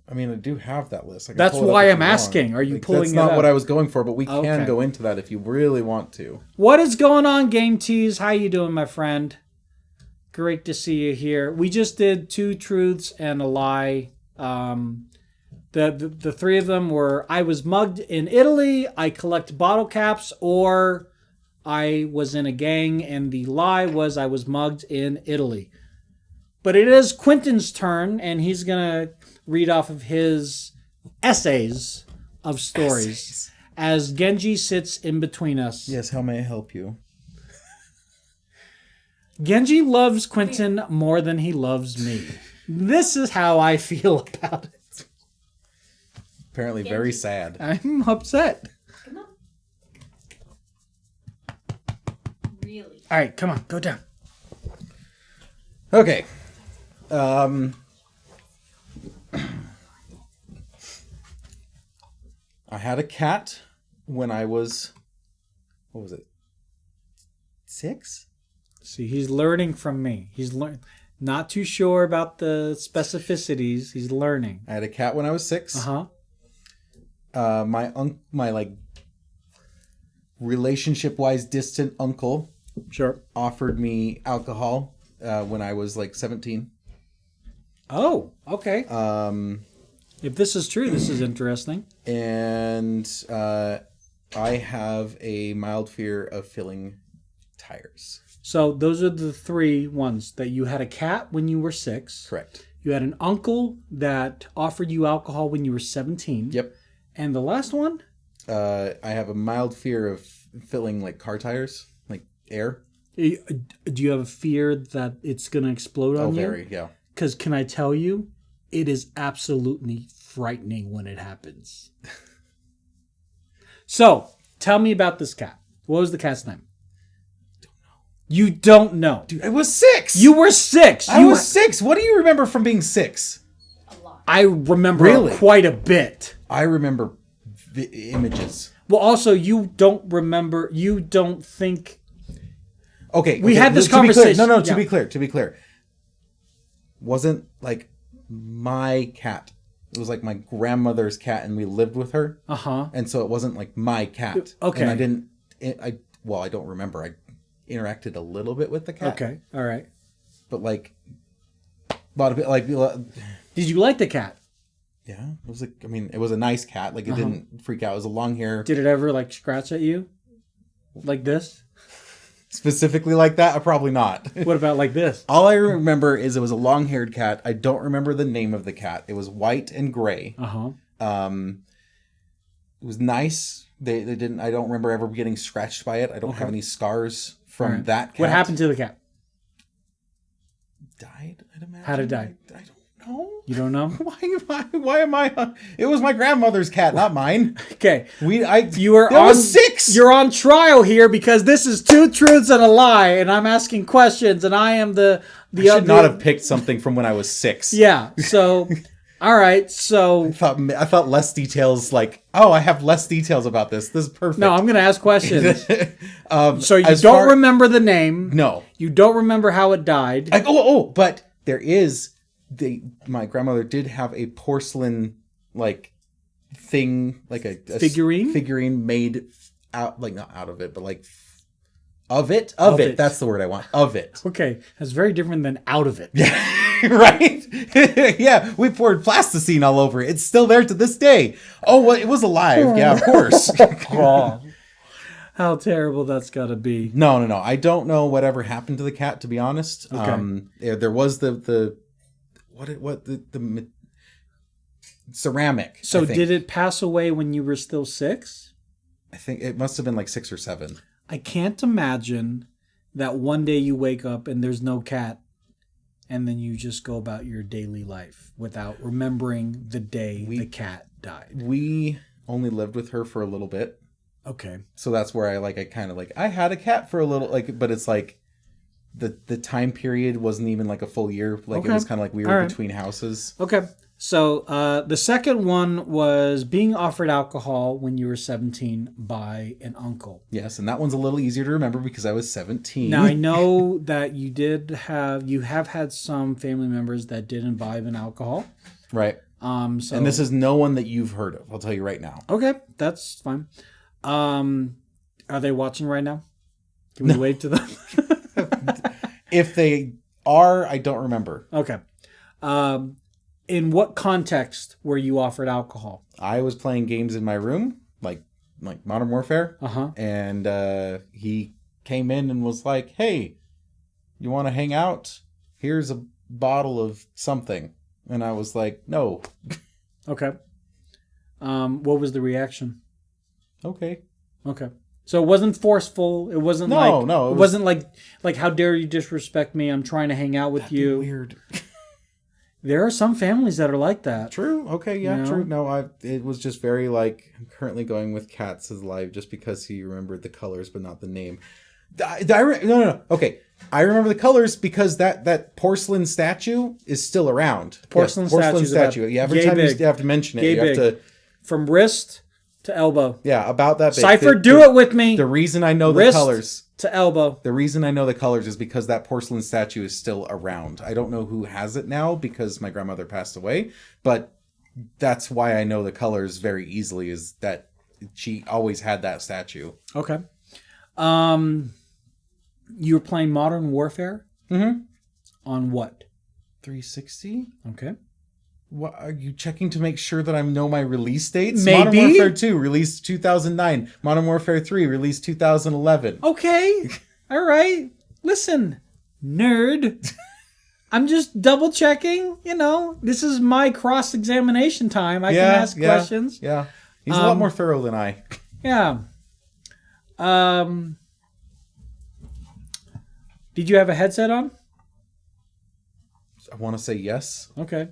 I mean, I do have that list. That's why I'm asking. Are you pulling it up? That's not what I was going for, but we can Okay. go into that if you really want to. What is going on, Game Tease? How you doing, my friend? Great to see you here. We just did 2 truths and a lie. The 3 of them were I was mugged in Italy, I collect bottle caps, or I was in a gang, and the lie was I was mugged in Italy. But it is Quinton's turn, and he's going to read off of his essays of stories. as Genji sits in between us. Yes, how may I help you? Genji loves Quinnton more than he loves me. This is how I feel about it. Apparently very sad. I'm upset. Come on. Really? All right, come on, go down. Okay. I had a cat when I was, what was it? 6? See, he's learning from me. He's not too sure about the specificities. He's learning. I had a cat when I was 6. Uh-huh. My like relationship-wise distant uncle Sure. offered me alcohol when I was like 17. Oh, okay. If this is true, this is interesting. And I have a mild fear of filling tires. So those are the 3 ones that you had a cat when you were 6. Correct. You had an uncle that offered you alcohol when you were 17. Yep. And the last one? I have a mild fear of filling like car tires, like air. Do you have a fear that it's going to explode on you? Oh, very, yeah. Because can I tell you, it is absolutely frightening when it happens. So, tell me about this cat. What was the cat's name? You don't know. Dude, I was 6. You were 6. I was 6. What do you remember from being 6? A lot. I remember Really? quite a bit. I remember images. Well, also, you don't remember, you don't think... Okay. We had this to be clear- conversation. No, Yeah. to be clear. Wasn't like my cat. It was like my grandmother's cat and we lived with her. Uh-huh. And so it wasn't like my cat. Okay. And I don't remember. I interacted a little bit with the cat. Okay, all right. But like a lot of it, like, Did you like the cat? yeah, it was like, I mean, it was a nice cat. Like it didn't freak out. It was a long hair. Did it ever, like, scratch at you? Like this? Specifically like that? Probably not. What about like this? All I remember is it was a long-haired cat. I don't remember the name of the cat. It was white and gray. Uh-huh. It was nice. They didn't. I don't remember ever getting scratched by it. I don't have any scars from All right. that cat. What happened to the cat? Died, I'd imagine. How'd it die? I don't know. You don't know? Why am I? It was my grandmother's cat, not mine. Okay. You were on, was 6. You're on trial here because this is 2 truths and a lie, and I'm asking questions, and I am the I should not have picked something from when I was 6. Yeah. So, all right. So I thought less details. Like, oh, I have less details about this. This is perfect. no, I'm going to ask questions. So you as don't remember the name. No. You don't remember how it died. But there is my grandmother did have a porcelain like thing, like a figurine made out, like not out of it, but like of it. That's the word I want. Of it. Okay, that's very different than out of it. Right? Yeah, we poured plasticine all over it. It's still there to this day. Oh, well, it was alive. Yeah, of course. How terrible that's got to be. No. I don't know whatever happened to the cat, to be honest. Okay. There was the ceramic. So did it pass away when you were still 6? I think it must have been like 6 or 7. I can't imagine that one day you wake up and there's no cat and then you just go about your daily life without remembering the day the cat died. We only lived with her for a little bit. Okay. So that's where I had a cat for a little, like, but it's like the time period wasn't even like a full year. Like Okay. It was kind of like we were between houses. Okay. So the second one was being offered alcohol when you were 17 by an uncle. Yes, and that one's a little easier to remember because I was 17. Now I know that you have had some family members that did imbibe in alcohol. Right. So, and this is no one that you've heard of. I'll tell you right now. Okay, that's fine. Are they watching right now? Can we wave to them? If they are, I don't remember. Okay. In what context were you offered alcohol? I was playing games in my room, like Modern Warfare. Uh-huh. And he came in and was like, "Hey, you want to hang out? Here's a bottle of something." And I was like, "No." Okay. What was the reaction? Okay. Okay. So it wasn't forceful. It wasn't No, it wasn't like how dare you disrespect me? I'm trying to hang out with That'd be you. weird. There are some families that are like that. True. Okay. Yeah. You know? True. No, it was just very like I'm currently going with Cats as live just because he remembered the colors but not the name. No. Okay. I remember the colors because that porcelain statue is still around. Porcelain statue. Yeah, every time you have to mention it, you have to. From wrist to elbow. Yeah, about that big. Cypher, do it with me. The reason I know Wrist the colors. to elbow. The reason I know the colors is because that porcelain statue is still around. I don't know who has it now because my grandmother passed away, but that's why I know the colors very easily is that she always had that statue. Okay. You were playing Modern Warfare? Mm-hmm. On what? 360? Okay. What are you checking to make sure that I know my release dates? Maybe. Modern Warfare 2 released 2009. Modern Warfare 3 released 2011. Okay. All right. Listen, nerd. I'm just double checking. You know, this is my cross-examination time. I can ask questions. Yeah. He's a lot more thorough than I. Yeah. Did you have a headset on? I want to say yes. Okay.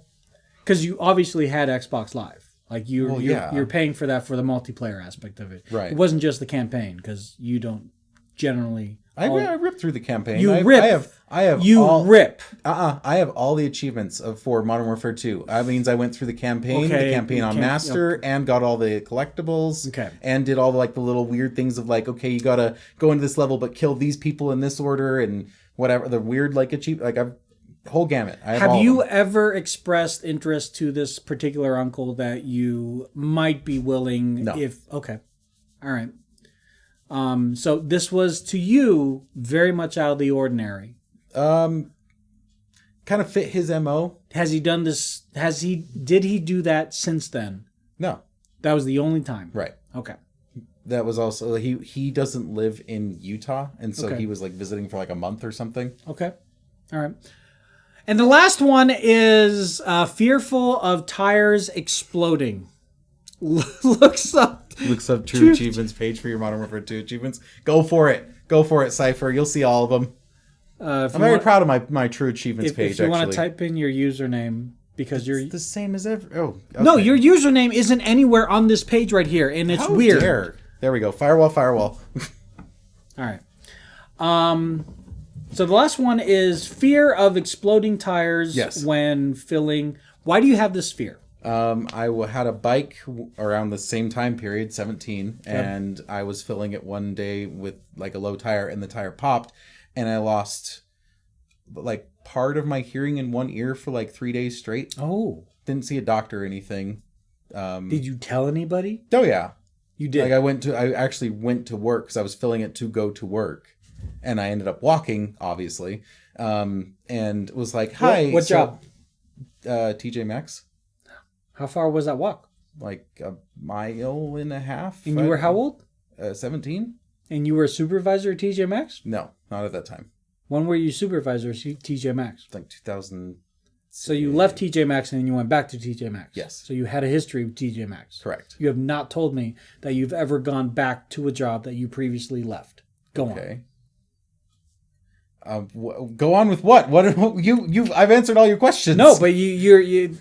Because you obviously had Xbox Live. Like you're paying for that for the multiplayer aspect of it. Right. It wasn't just the campaign because you don't generally. I ripped through the campaign. You I rip. I have all the achievements for Modern Warfare 2. That means I went through the campaign on Master, and got all the collectibles. Okay. And did all the little weird things of okay, you gotta go into this level, but kill these people in this order and whatever the weird achievement. I've whole gamut. Have you ever expressed interest to this particular uncle that you might be willing? No. Okay. All right. So this was to you very much out of the ordinary. Kind of fit his MO. Has he done this? Did he do that since then? No. That was the only time. Right. Okay. That was also he doesn't live in Utah, and so Okay. he was visiting for a month or something. Okay. All right. And the last one is fearful of tires exploding. Looks up True Achievements page for your Modern Warfare 2 achievements. Go for it, Cypher. You'll see all of them. I'm very proud of my True Achievements page. If you want to type in your username, because you're the same as ever. Oh, okay. No, your username isn't anywhere on this page right here, and it's How weird. Dare. There we go. Firewall. All right. So the last one is fear of exploding tires when filling. Why do you have this fear? I had a bike around the same time period, 17, and I was filling it one day with a low tire, and the tire popped, and I lost part of my hearing in one ear for 3 days straight. Oh. Didn't see a doctor or anything. Did you tell anybody? Oh yeah. You did. I actually went to work because I was filling it to go to work, and I ended up walking, obviously, and was hi. What job? TJ Maxx. How far was that walk? A mile and a half. And you were how old? 17. And you were a supervisor at TJ Maxx? No, not at that time. When were you supervisor at TJ Maxx? 2000. So you left TJ Maxx and then you went back to TJ Maxx. Yes. So you had a history with TJ Maxx. Correct. You have not told me that you've ever gone back to a job that you previously left. Go on. Go on with what? What I've answered all your questions. No, but you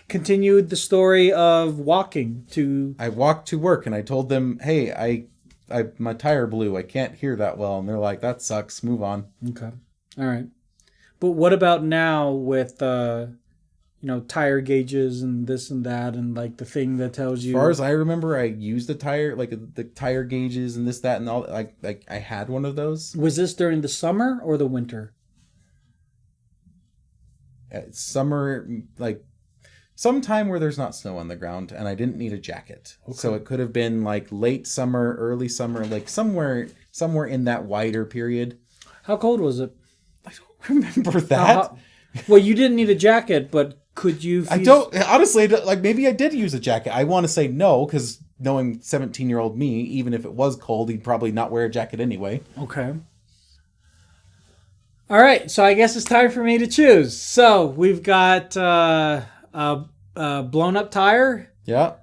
continued the story of walking to. I walked to work and I told them, "Hey, I my tire blew. I can't hear that well." And they're like, "That sucks. Move on." Okay. All right. But what about now with tire gauges and this and that and the thing that tells you? As far as I remember, I used the tire the tire gauges and this, that, and all. I had one of those. Was this during the summer or the winter? Summer, sometime where there's not snow on the ground, and I didn't need a jacket. Okay. So it could have been late summer, early summer, somewhere in that wider period. How cold was it? I don't remember that. Well, you didn't need a jacket, but could you? I don't honestly. Maybe I did use a jacket. I want to say no, because knowing 17-year-old me, even if it was cold, he'd probably not wear a jacket anyway. Okay. All right, so I guess it's time for me to choose. So we've got blown up tire. Yeah.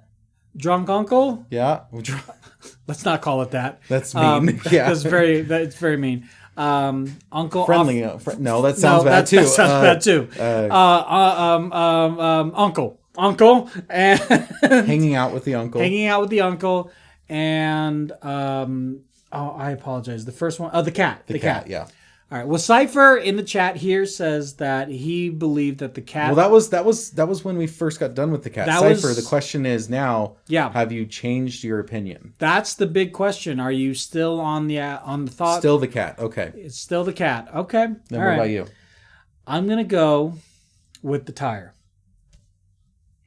Drunk uncle. Yeah. Let's not call it that. That's mean. Yeah. It's very mean. Uncle Friendly. No, that sounds bad too. That sounds bad too. Uncle, and Hanging out with the uncle. and I apologize. The first one, the cat. The cat. Yeah. All right. Well, Cypher in the chat here says that he believed that the cat. Well, that was when we first got done with the cat. Cypher. The question is now. Yeah. Have you changed your opinion? That's the big question. Are you still on the thought? Still the cat. Okay. It's still the cat. Okay. Then All what right. about you? I'm gonna go with the tire.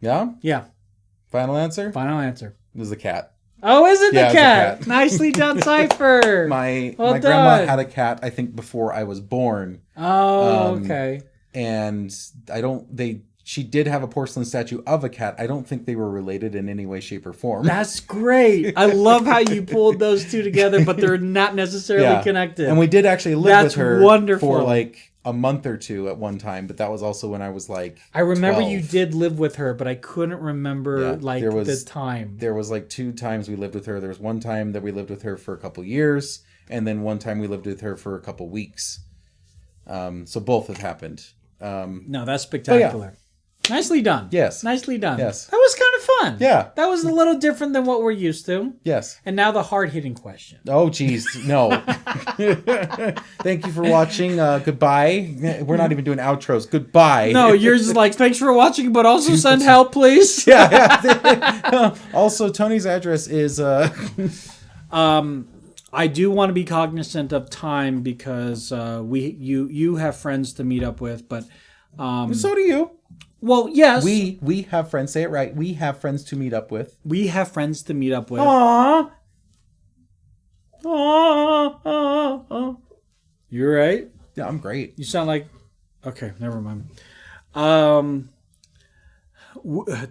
Yeah. Yeah. Final answer. Final answer. It was the cat. Oh, is it Yeah, the it's cat? the cat. Nicely done, Cypher. My Well grandma done. had a cat. I think before I was born. Oh, okay. And she did have a porcelain statue of a cat. I don't think they were related in any way, shape, or form. That's great. I love how you pulled those two together, but they're not necessarily connected. And we did actually live with her wonderful. for like a month or two at one time, but that was also when I was like I remember 12. you did live with her, but I couldn't remember the time. There was like 2 times we lived with her. There was one time that we lived with her for a couple years, and then one time we lived with her for a couple weeks. So both have happened. No, that's spectacular. Nicely done. Yes. Nicely done. Yes. That was kind of fun. Yeah. That was a little different than what we're used to. Yes. And now the hard-hitting question. Oh, geez. No. Thank you for watching. Goodbye. We're not even doing outros. Goodbye. No, yours is like, thanks for watching, but also send help, please. Yeah. Also, Tony's address is... I do want to be cognizant of time because you have friends to meet up with, but... so do you. Well, yes. We have friends. Say it right. We have friends to meet up with. We have friends to meet up with. Aww. You're right. Yeah, I'm great. You sound like... Okay, never mind.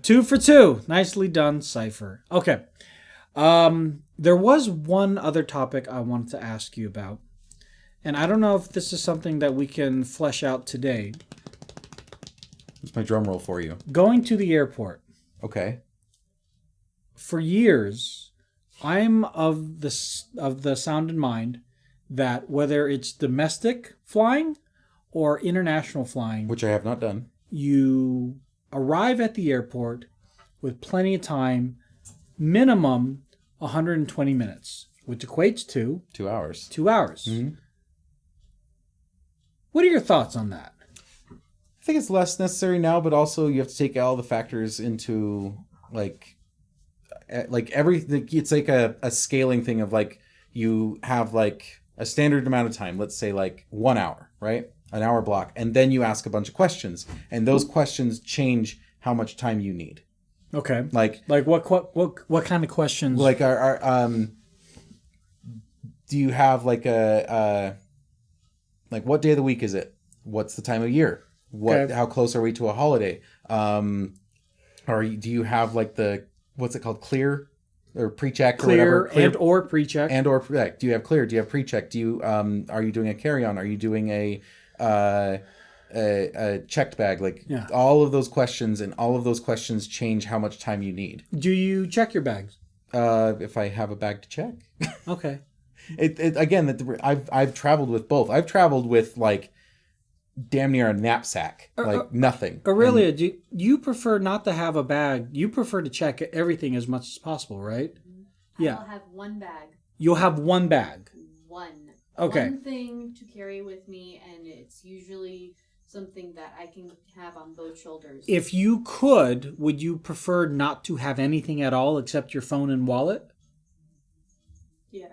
2 for 2. Nicely done, Cypher. Okay. There was one other topic I wanted to ask you about. And I don't know if this is something that we can flesh out today. It's my drum roll for you. Going to the airport. Okay. For years, I'm of the sound in mind that whether it's domestic flying or international flying, Which I have not done. you arrive at the airport with plenty of time, minimum 120 minutes, which equates to 2 hours. 2 hours. Mhm. What are your thoughts on that? I think it's less necessary now, but also you have to take all the factors into like everything. It's like a scaling thing of like you have like a standard amount of time. Let's say like 1 hour, right? An hour block, and then you ask a bunch of questions, and those questions change how much time you need. Okay. Like what kind of questions? Like do you have like like what day of the week is it? What's the time of year? Okay. How close are we to a holiday? Do you have like the what's it called, clear or pre-check or whatever? Clear and or pre-check. And or do you have clear? Do you have pre-check? Do you are you doing a carry-on? Are you doing a checked bag? Like all of those questions, and all of those questions change how much time you need. Do you check your bags? If I have a bag to check. Okay. I've traveled with both. I've traveled with like damn near a knapsack, like nothing. Aurelia, do you prefer not to have a bag? You prefer to check everything as much as possible, right? Yeah. I'll have one bag. You'll have one bag. One. Okay. One thing to carry with me, and it's usually something that I can have on both shoulders. If you could, would you prefer not to have anything at all except your phone and wallet? Yes.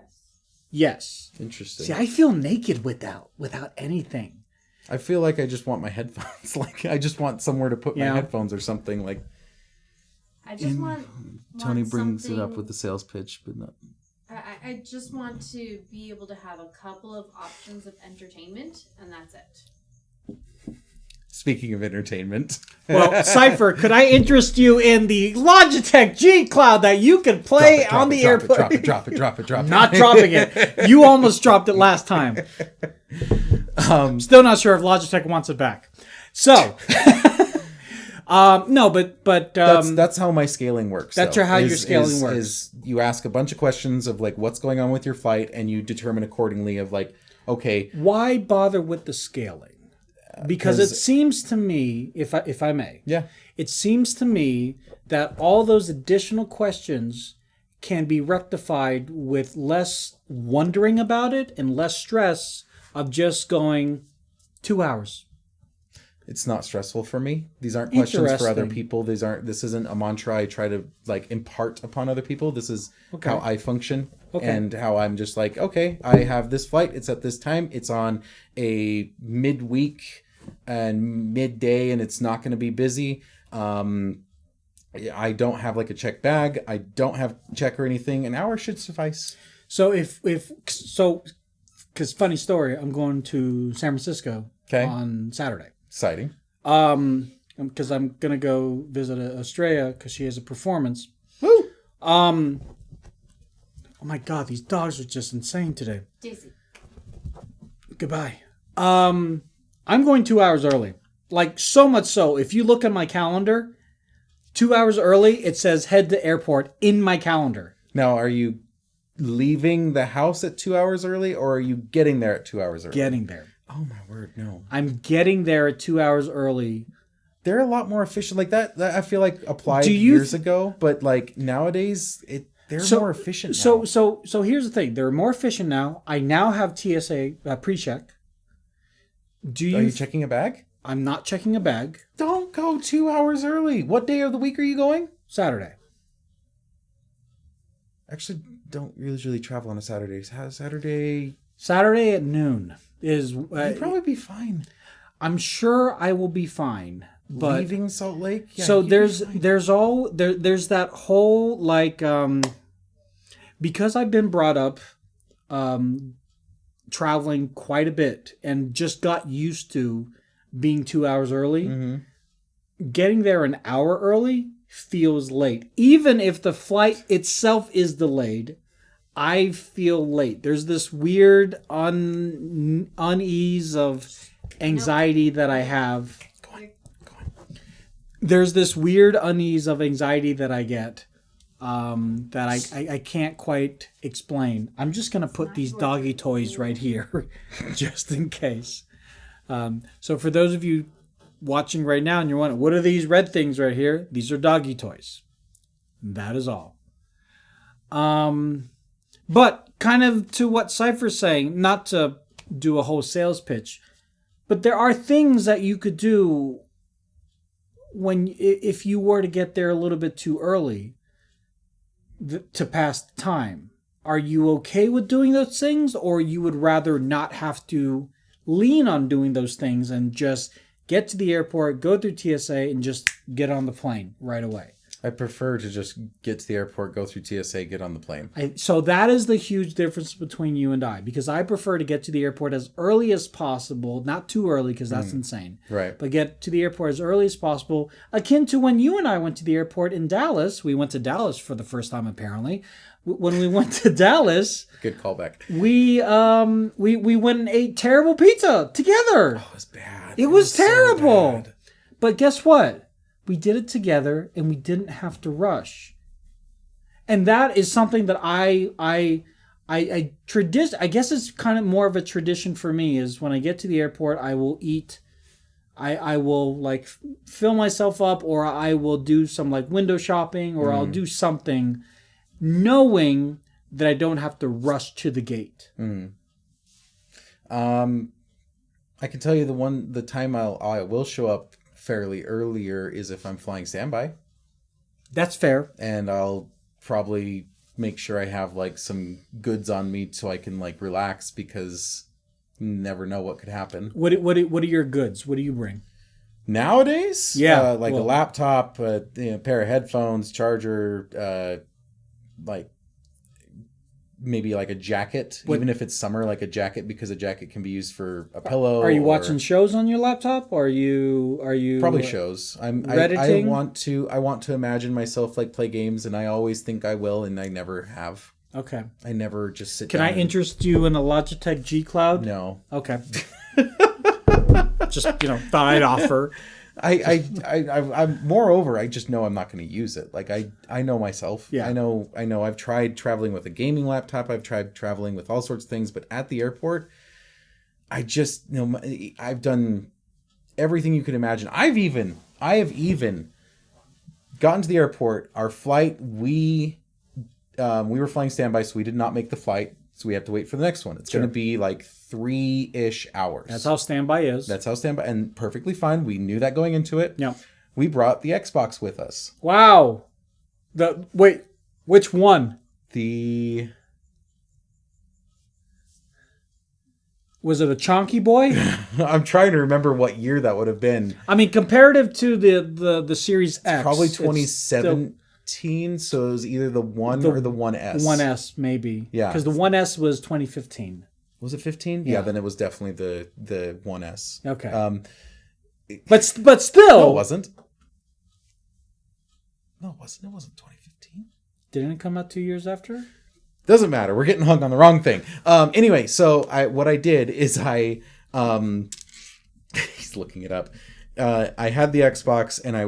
Yes. Interesting. See, I feel naked without anything. I feel like I just want my headphones. Like I just want somewhere to put my headphones or something. Like I just want Tony brings something... it up with the sales pitch, but not. I just want to be able to have a couple of options of entertainment, and that's it. Speaking of entertainment. Well, Cypher, could I interest you in the Logitech G Cloud that you can play on the airport? Drop it. Not dropping it. You almost dropped it last time. Still not sure if Logitech wants it back. So, No, but That's how my scaling works. That's though, how your scaling works. Is you ask a bunch of questions of like what's going on with your flight, and you determine accordingly of like, okay, why bother with the scaling? Because it seems to me, if I may, yeah, it seems to me that all those additional questions can be rectified with less wondering about it and less stress of just going 2 hours. it's not stressful for me. These aren't questions for other Interesting. people. This isn't a mantra I try to like impart upon other people. This is how I function. Okay. And how I'm just like, okay, I have this flight. It's at this time. It's on a midweek and midday, and it's not going to be busy. I don't have like a check bag. I don't have check or anything. An hour should suffice. So because funny story, I'm going to San Francisco on Saturday. Exciting. Because I'm gonna go visit Australia because she has a performance. Woo! Oh my God, these dogs are just insane today. Daisy. Goodbye. I'm going 2 hours early. Like, so much so, if you look at my calendar, 2 hours early, it says head to airport in my calendar. Now, are you leaving the house at 2 hours early, or are you getting there at 2 hours early? Getting there. Oh my word, no. I'm getting there at 2 hours early. They're a lot more efficient. Like that I feel like applied years ago, but like nowadays, they're more efficient now. So here's the thing. They're more efficient now. I now have TSA pre-check. Are you checking a bag? I'm not checking a bag. Don't go 2 hours early. What day of the week are you going? Saturday. Actually, don't usually travel on a Saturday. Saturday at noon is. You'd probably be fine. I'm sure I will be fine. But leaving Salt Lake. Yeah, so there's that whole like because I've been brought up traveling quite a bit and just got used to being 2 hours early. Mm-hmm. Getting there an hour early feels late. Even if the flight itself is delayed, I feel late. There's this weird unease of anxiety that I have. There's this weird unease of anxiety that I get that I can't quite explain. I'm just going to put these doggy toys right here just in case. So for those of you watching right now and you're wondering, what are these red things right here? These are doggy toys. That is all. But kind of to what Cypher's saying, not to do a whole sales pitch, but there are things that you could do if you were to get there a little bit too early to pass the time. Are you okay with doing those things, or you would rather not have to lean on doing those things and just get to the airport, go through TSA, and just get on the plane right away? I prefer to just get to the airport, go through TSA, get on the plane. So that is the huge difference between you and I, because I prefer to get to the airport as early as possible, not too early because that's insane. Right. But get to the airport as early as possible, akin to when you and I went to the airport in Dallas. We went to Dallas for the first time, apparently. When we went to Dallas, good callback. We went and ate terrible pizza together. Oh, it was bad. It was terrible. So bad. But guess what? We did it together, and we didn't have to rush. And that is something that I guess it's kind of more of a tradition for me. Is when I get to the airport, I will eat. I will like fill myself up, or I will do some like window shopping, or I'll do something, knowing that I don't have to rush to the gate. I can tell you the time I will show up fairly earlier is if I'm flying standby. That's fair. And I'll probably make sure I have like some goods on me so I can like relax, because you never know what could happen. What are your goods? What do you bring? Nowadays? Yeah. A laptop, a pair of headphones, charger, like maybe like a jacket, even if it's summer, like a jacket, because a jacket can be used for a pillow. Are you watching shows on your laptop? Or are you probably shows? I want to imagine myself like play games, and I always think I will, and I never have. Okay. I never just sit down. Can I interest you in a Logitech G Cloud? No. Okay. Just thought I'd offer. I'm moreover, I just know I'm not going to use it. Like I know myself. Yeah. I know I've tried traveling with a gaming laptop. I've tried traveling with all sorts of things, but at the airport, I've done everything you could imagine. I have even gotten to the airport. Our flight, we were flying standby, so we did not make the flight. So we have to wait for the next one. It's going to be like 3-ish hours. That's how standby is. And perfectly fine. We knew that going into it. Yeah. We brought the Xbox with us. Wow. Wait, which one? Was it a chonky boy? I'm trying to remember what year that would have been. I mean, comparative to the Series X. Probably 2017. So it was either the 1 or the 1S. 1S, maybe. Yeah. Because the 1S was 2015. Was it 15? Yeah. Yeah, then it was definitely the 1S. Okay. But still. No, it wasn't. It wasn't 2015. Didn't it come out 2 years after? Doesn't matter. We're getting hung on the wrong thing. Anyway, so what I did is he's looking it up. I had the Xbox and I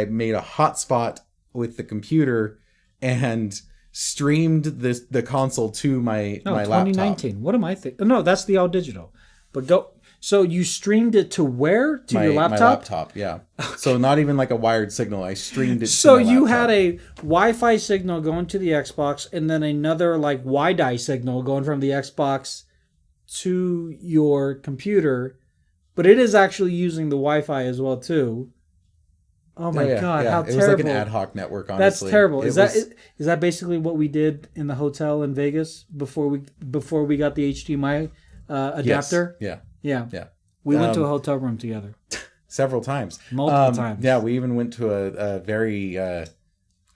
made a hotspot with the computer and streamed the console to my laptop. 2019. What am I thinking? No, that's the all digital. But go. So you streamed it to where? To your laptop? My laptop, yeah. Okay. So not even like a wired signal. I streamed it so to my you laptop. had a Wi-Fi signal going to the Xbox and then another like Wi-Di signal going from the Xbox to your computer. But it is actually using the Wi-Fi as well, too. Oh my God, how terrible. It was like an ad hoc network, honestly. That's terrible. Is that basically what we did in the hotel in Vegas before we got the HDMI adapter? Yes. Yeah. Yeah. We went to a hotel room together. Several times. Multiple times. Yeah, we even went to a very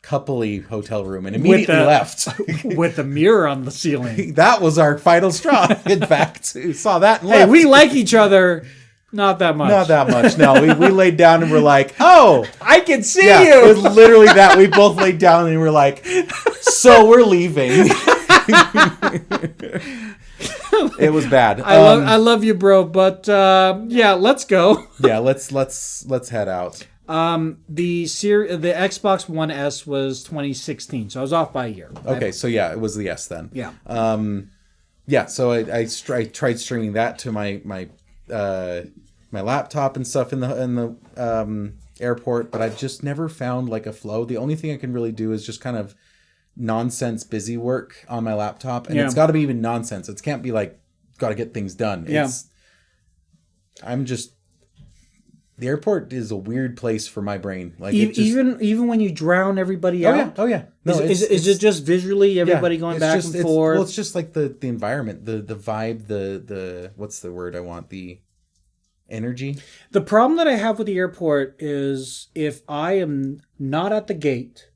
coupley hotel room and immediately left. With a mirror on the ceiling. That was our final straw, in fact. We saw that and hey, left. we like each other. Not that much. Not that much. No, we laid down and we're like, oh, I can see yeah, you. It was literally that. We both laid down and we're like, so we're leaving. It was bad. I love you, bro, but yeah, let's go. Yeah, let's head out. The Xbox One S was 2016, so I was off by a year. Okay, so yeah, it was the S then. Yeah. Yeah, so I tried streaming that to my laptop and stuff in the airport, but I've just never found like a flow. The only thing I can really do is just kind of nonsense busy work on my laptop, and it's got to be even nonsense. It can't be like got to get things done. The airport is a weird place for my brain. Like even when you drown everybody out. Oh yeah. No, is it just visually everybody going back and forth? Well, it's just like the environment, the vibe, the what's the word I want? The energy. The problem that I have with the airport is if I am not at the gate,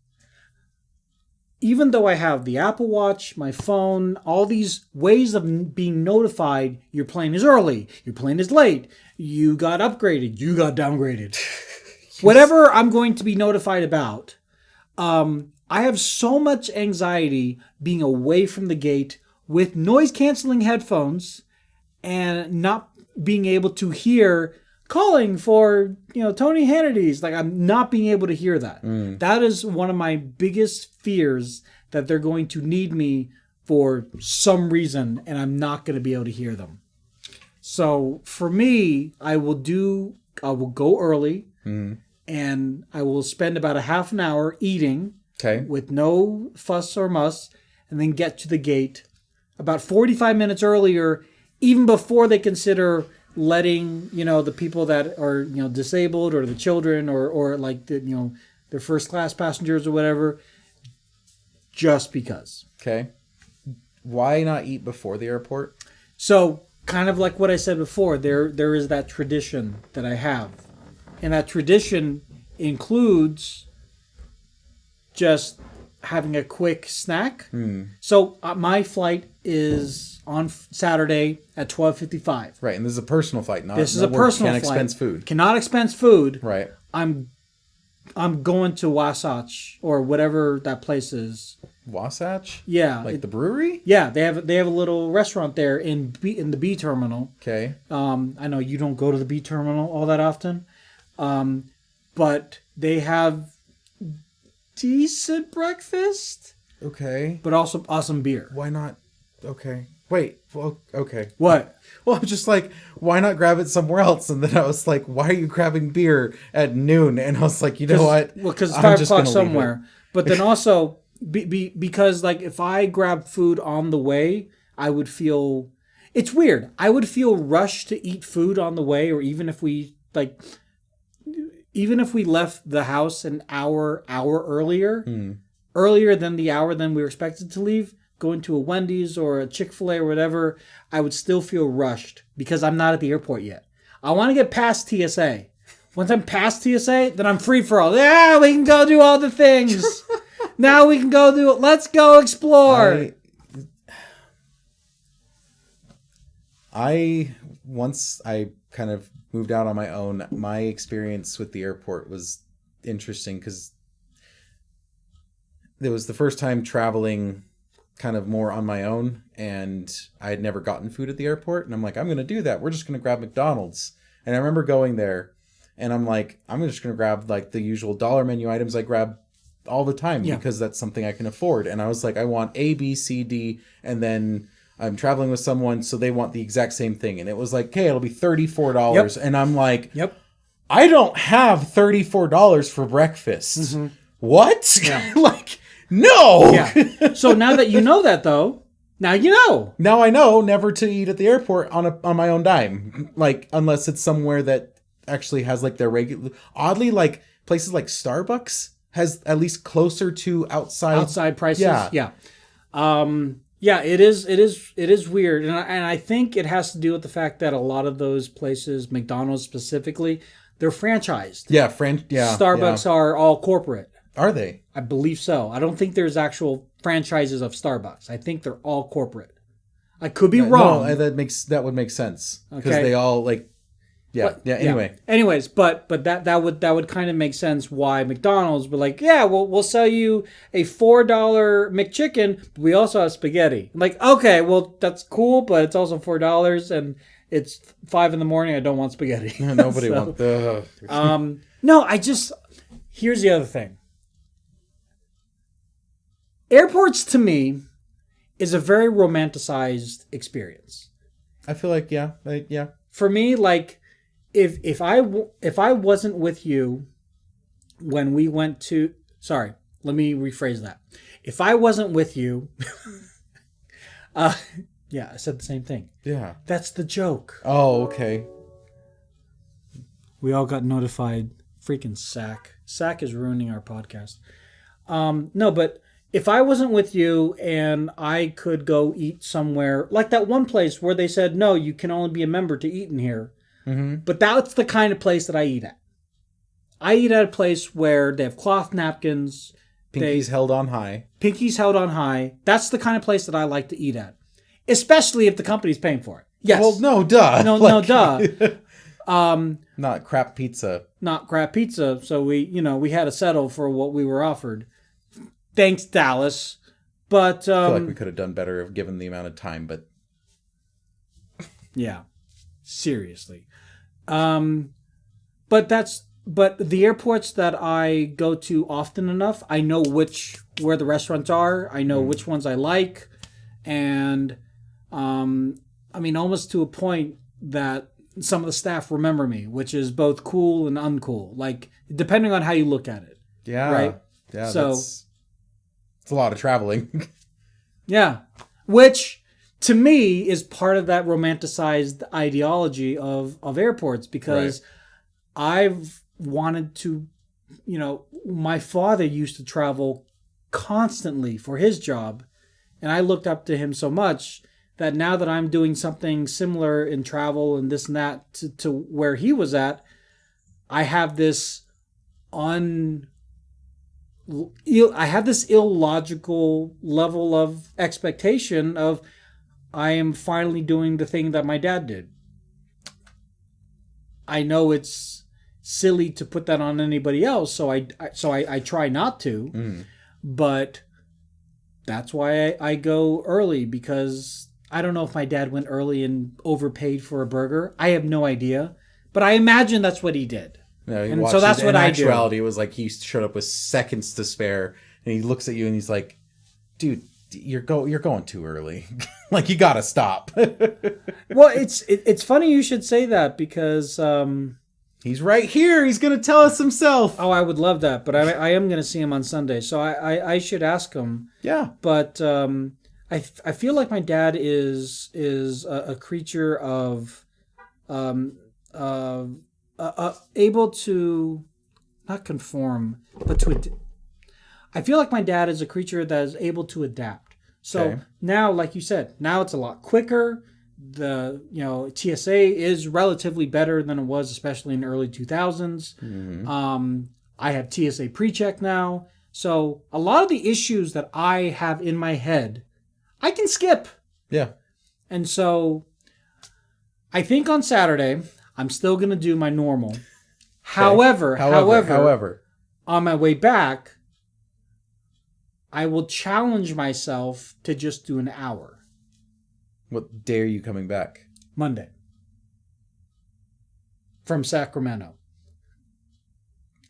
even though I have the Apple Watch, my phone, all these ways of being notified, your plane is early, your plane is late, you got upgraded, you got downgraded. Whatever I'm going to be notified about, I have so much anxiety being away from the gate with noise-canceling headphones and not being able to hear calling for, Tony Hannides. Like, I'm not being able to hear that. That is one of my biggest fears, that they're going to need me for some reason and I'm not going to be able to hear them. So for me, I will go early and I will spend about a half an hour eating with no fuss or muss, and then get to the gate about 45 minutes earlier, even before they consider letting the people that are disabled or the children or like the their first class passengers or whatever, just because. Okay. Why not eat before the airport? So kind of like what I said before, there is that tradition that I have, and that tradition includes just having a quick snack. So my flight is on Saturday at 12:55. Right, and this is a personal flight. This is a personal flight. Can't expense food. Cannot expense food. Right. I'm going to Wasatch or whatever that place is. Wasatch? Yeah. Like the brewery? Yeah, they have a little restaurant there in the B terminal. Okay. I know you don't go to the B terminal all that often. But they have decent breakfast, Okay. but also awesome beer. Why not? Okay. Wait. Well, okay. What? Well, I'm just like, why not grab it somewhere else? And then I was like, why are you grabbing beer at noon? And I was like, you know what? Well, because it's I'm 5 just o'clock gonna leave it. somewhere. But then also, because like if I grab food on the way, I would feel... It's weird. I would feel rushed to eat food on the way, or even if we left the house an hour earlier, earlier than the hour than we were expected to leave, going to a Wendy's or a Chick-fil-A or whatever, I would still feel rushed because I'm not at the airport yet. I want to get past TSA. Once I'm past TSA, then I'm free for all. Yeah, we can go do all the things. Now we can go do it. Let's go explore. Once I kind of moved out on my own, my experience with the airport was interesting because it was the first time traveling kind of more on my own, and I had never gotten food at the airport, and I'm like, I'm going to do that. We're just going to grab McDonald's. And I remember going there, and I'm like, I'm just going to grab like the usual dollar menu items I grab all the time because that's something I can afford. And I was like, I want A, B, C, D, and then I'm traveling with someone, so they want the exact same thing. And it was like, okay, it'll be $34. Yep. And I'm like, I don't have $34 for breakfast. Mm-hmm. What? Yeah. Like, no! Yeah. So now that you know that, though, now you know. Now I know never to eat at the airport on my own dime. Like, unless it's somewhere that actually has, like, their regular... Oddly, like, places like Starbucks has at least closer to outside prices. Yeah. Yeah, it is weird, and I think it has to do with the fact that a lot of those places, McDonald's specifically, they're franchised. Yeah, Starbucks are all corporate. Are they? I believe so. I don't think there's actual franchises of Starbucks. I think they're all corporate. I could be wrong. No, that would make sense because they all like. Anyway. Anyways, but that would kind of make sense why McDonald's would like, yeah, we'll sell you a $4 McChicken, but we also have spaghetti. I'm like, okay, well that's cool, but it's also $4 and it's 5 a.m. I don't want spaghetti. Nobody wants the. No, here's the other thing. Airports to me is a very romanticized experience. I feel like For me, like. If I wasn't with you when we went to... Sorry, let me rephrase that. If I wasn't with you... yeah, I said the same thing. Yeah. That's the joke. Oh, okay. We all got notified. Freaking Sack. Sack is ruining our podcast. No, but if I wasn't with you and I could go eat somewhere... Like that one place where they said, no, you can only be a member to eat in here. Mm-hmm. But that's the kind of place that I eat at. I eat at a place where they have cloth napkins. Pinkies held on high. Pinkies held on high. That's the kind of place that I like to eat at. Especially if the company's paying for it. Yes. Well, no, duh. No, duh. Not crap pizza. Not crap pizza. So we had to settle for what we were offered. Thanks, Dallas. But I feel like we could have done better given the amount of time, but... Yeah. Seriously. But the airports that I go to often enough, I know where the restaurants are. I know which ones I like. And, almost to a point that some of the staff remember me, which is both cool and uncool. Like, depending on how you look at it. Yeah. Right? Yeah, so it's a lot of traveling. Yeah. Which... to me, is part of that romanticized ideology of airports because I've wanted to, my father used to travel constantly for his job, and I looked up to him so much that now that I'm doing something similar in travel and this and that to where he was at, I have this illogical level of expectation of I am finally doing the thing that my dad did. I know it's silly to put that on anybody else, so I try not to. But that's why I go early, because I don't know if my dad went early and overpaid for a burger. I have no idea, but I imagine that's what he did. No, he And watched so that's it. what in I do. actuality, it was like he showed up with seconds to spare, and he looks at you and he's like, "Dude, you're going too early. Like, you gotta stop." Well, it's funny you should say that because He's right here. He's gonna tell us himself. I would love that, but I am going to see him on Sunday, so I should ask him. Yeah. But I feel like my dad is a creature of able to not conform, but I feel like my dad is a creature that is able to adapt. So Okay. now, like you said, now it's a lot quicker. The TSA is relatively better than it was, especially in the early 2000s. I have TSA pre-check now, so a lot of the issues that I have in my head, I can skip. Yeah. And so I think on Saturday I'm still gonna do my normal. Okay. However, However, on my way back, I will challenge myself to just do an hour. what day are you coming back? Monday. From Sacramento.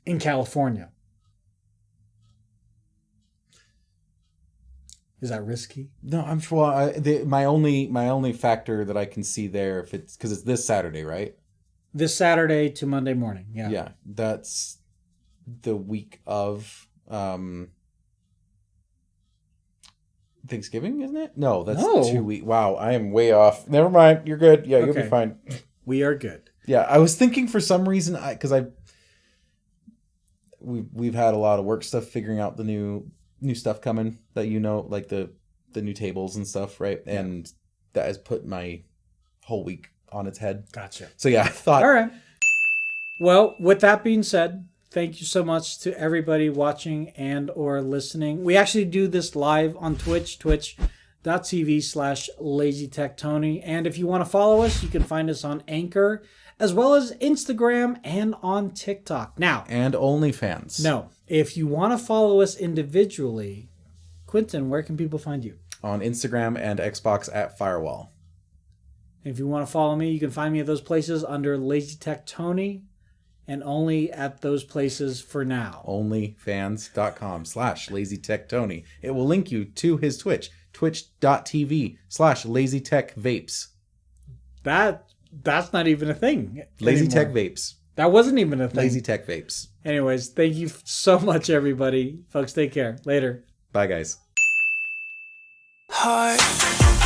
In California. Is that risky? No, I'm sure. My only factor that I can see there, if it's because it's this Saturday, right? This Saturday to Monday morning. Yeah. Yeah, that's the week of Thanksgiving, isn't it? No, that's No. 2 weeks. Wow, I am way off. Never mind. You're good. Yeah, you'll Okay. be fine. We are good. Yeah, I was thinking for some reason we've had a lot of work stuff figuring out the new stuff coming that like the new tables and stuff, right? Yeah. And that has put my whole week on its head. Gotcha. So yeah, I thought. All right. Well, with that being said, thank you so much to everybody watching and or listening. We actually do this live on Twitch, twitch.tv/LazyTechTony. And if you want to follow us, you can find us on Anchor, as well as Instagram and on TikTok. Now, And OnlyFans. no, if you want to follow us individually, Quinnton, where can people find you? On Instagram and Xbox at Firewall. If you want to follow me, you can find me at those places under LazyTechTony, and only at those places for now. Onlyfans.com/LazyTechTony. It will link you to his Twitch. Twitch.tv/LazyTechVapes. That's not even a thing. Lazy anymore. Tech Vapes. That wasn't even a thing. Lazy Tech Vapes. Anyways, thank you so much, everybody. Folks, take care. Later. Bye, guys. Heart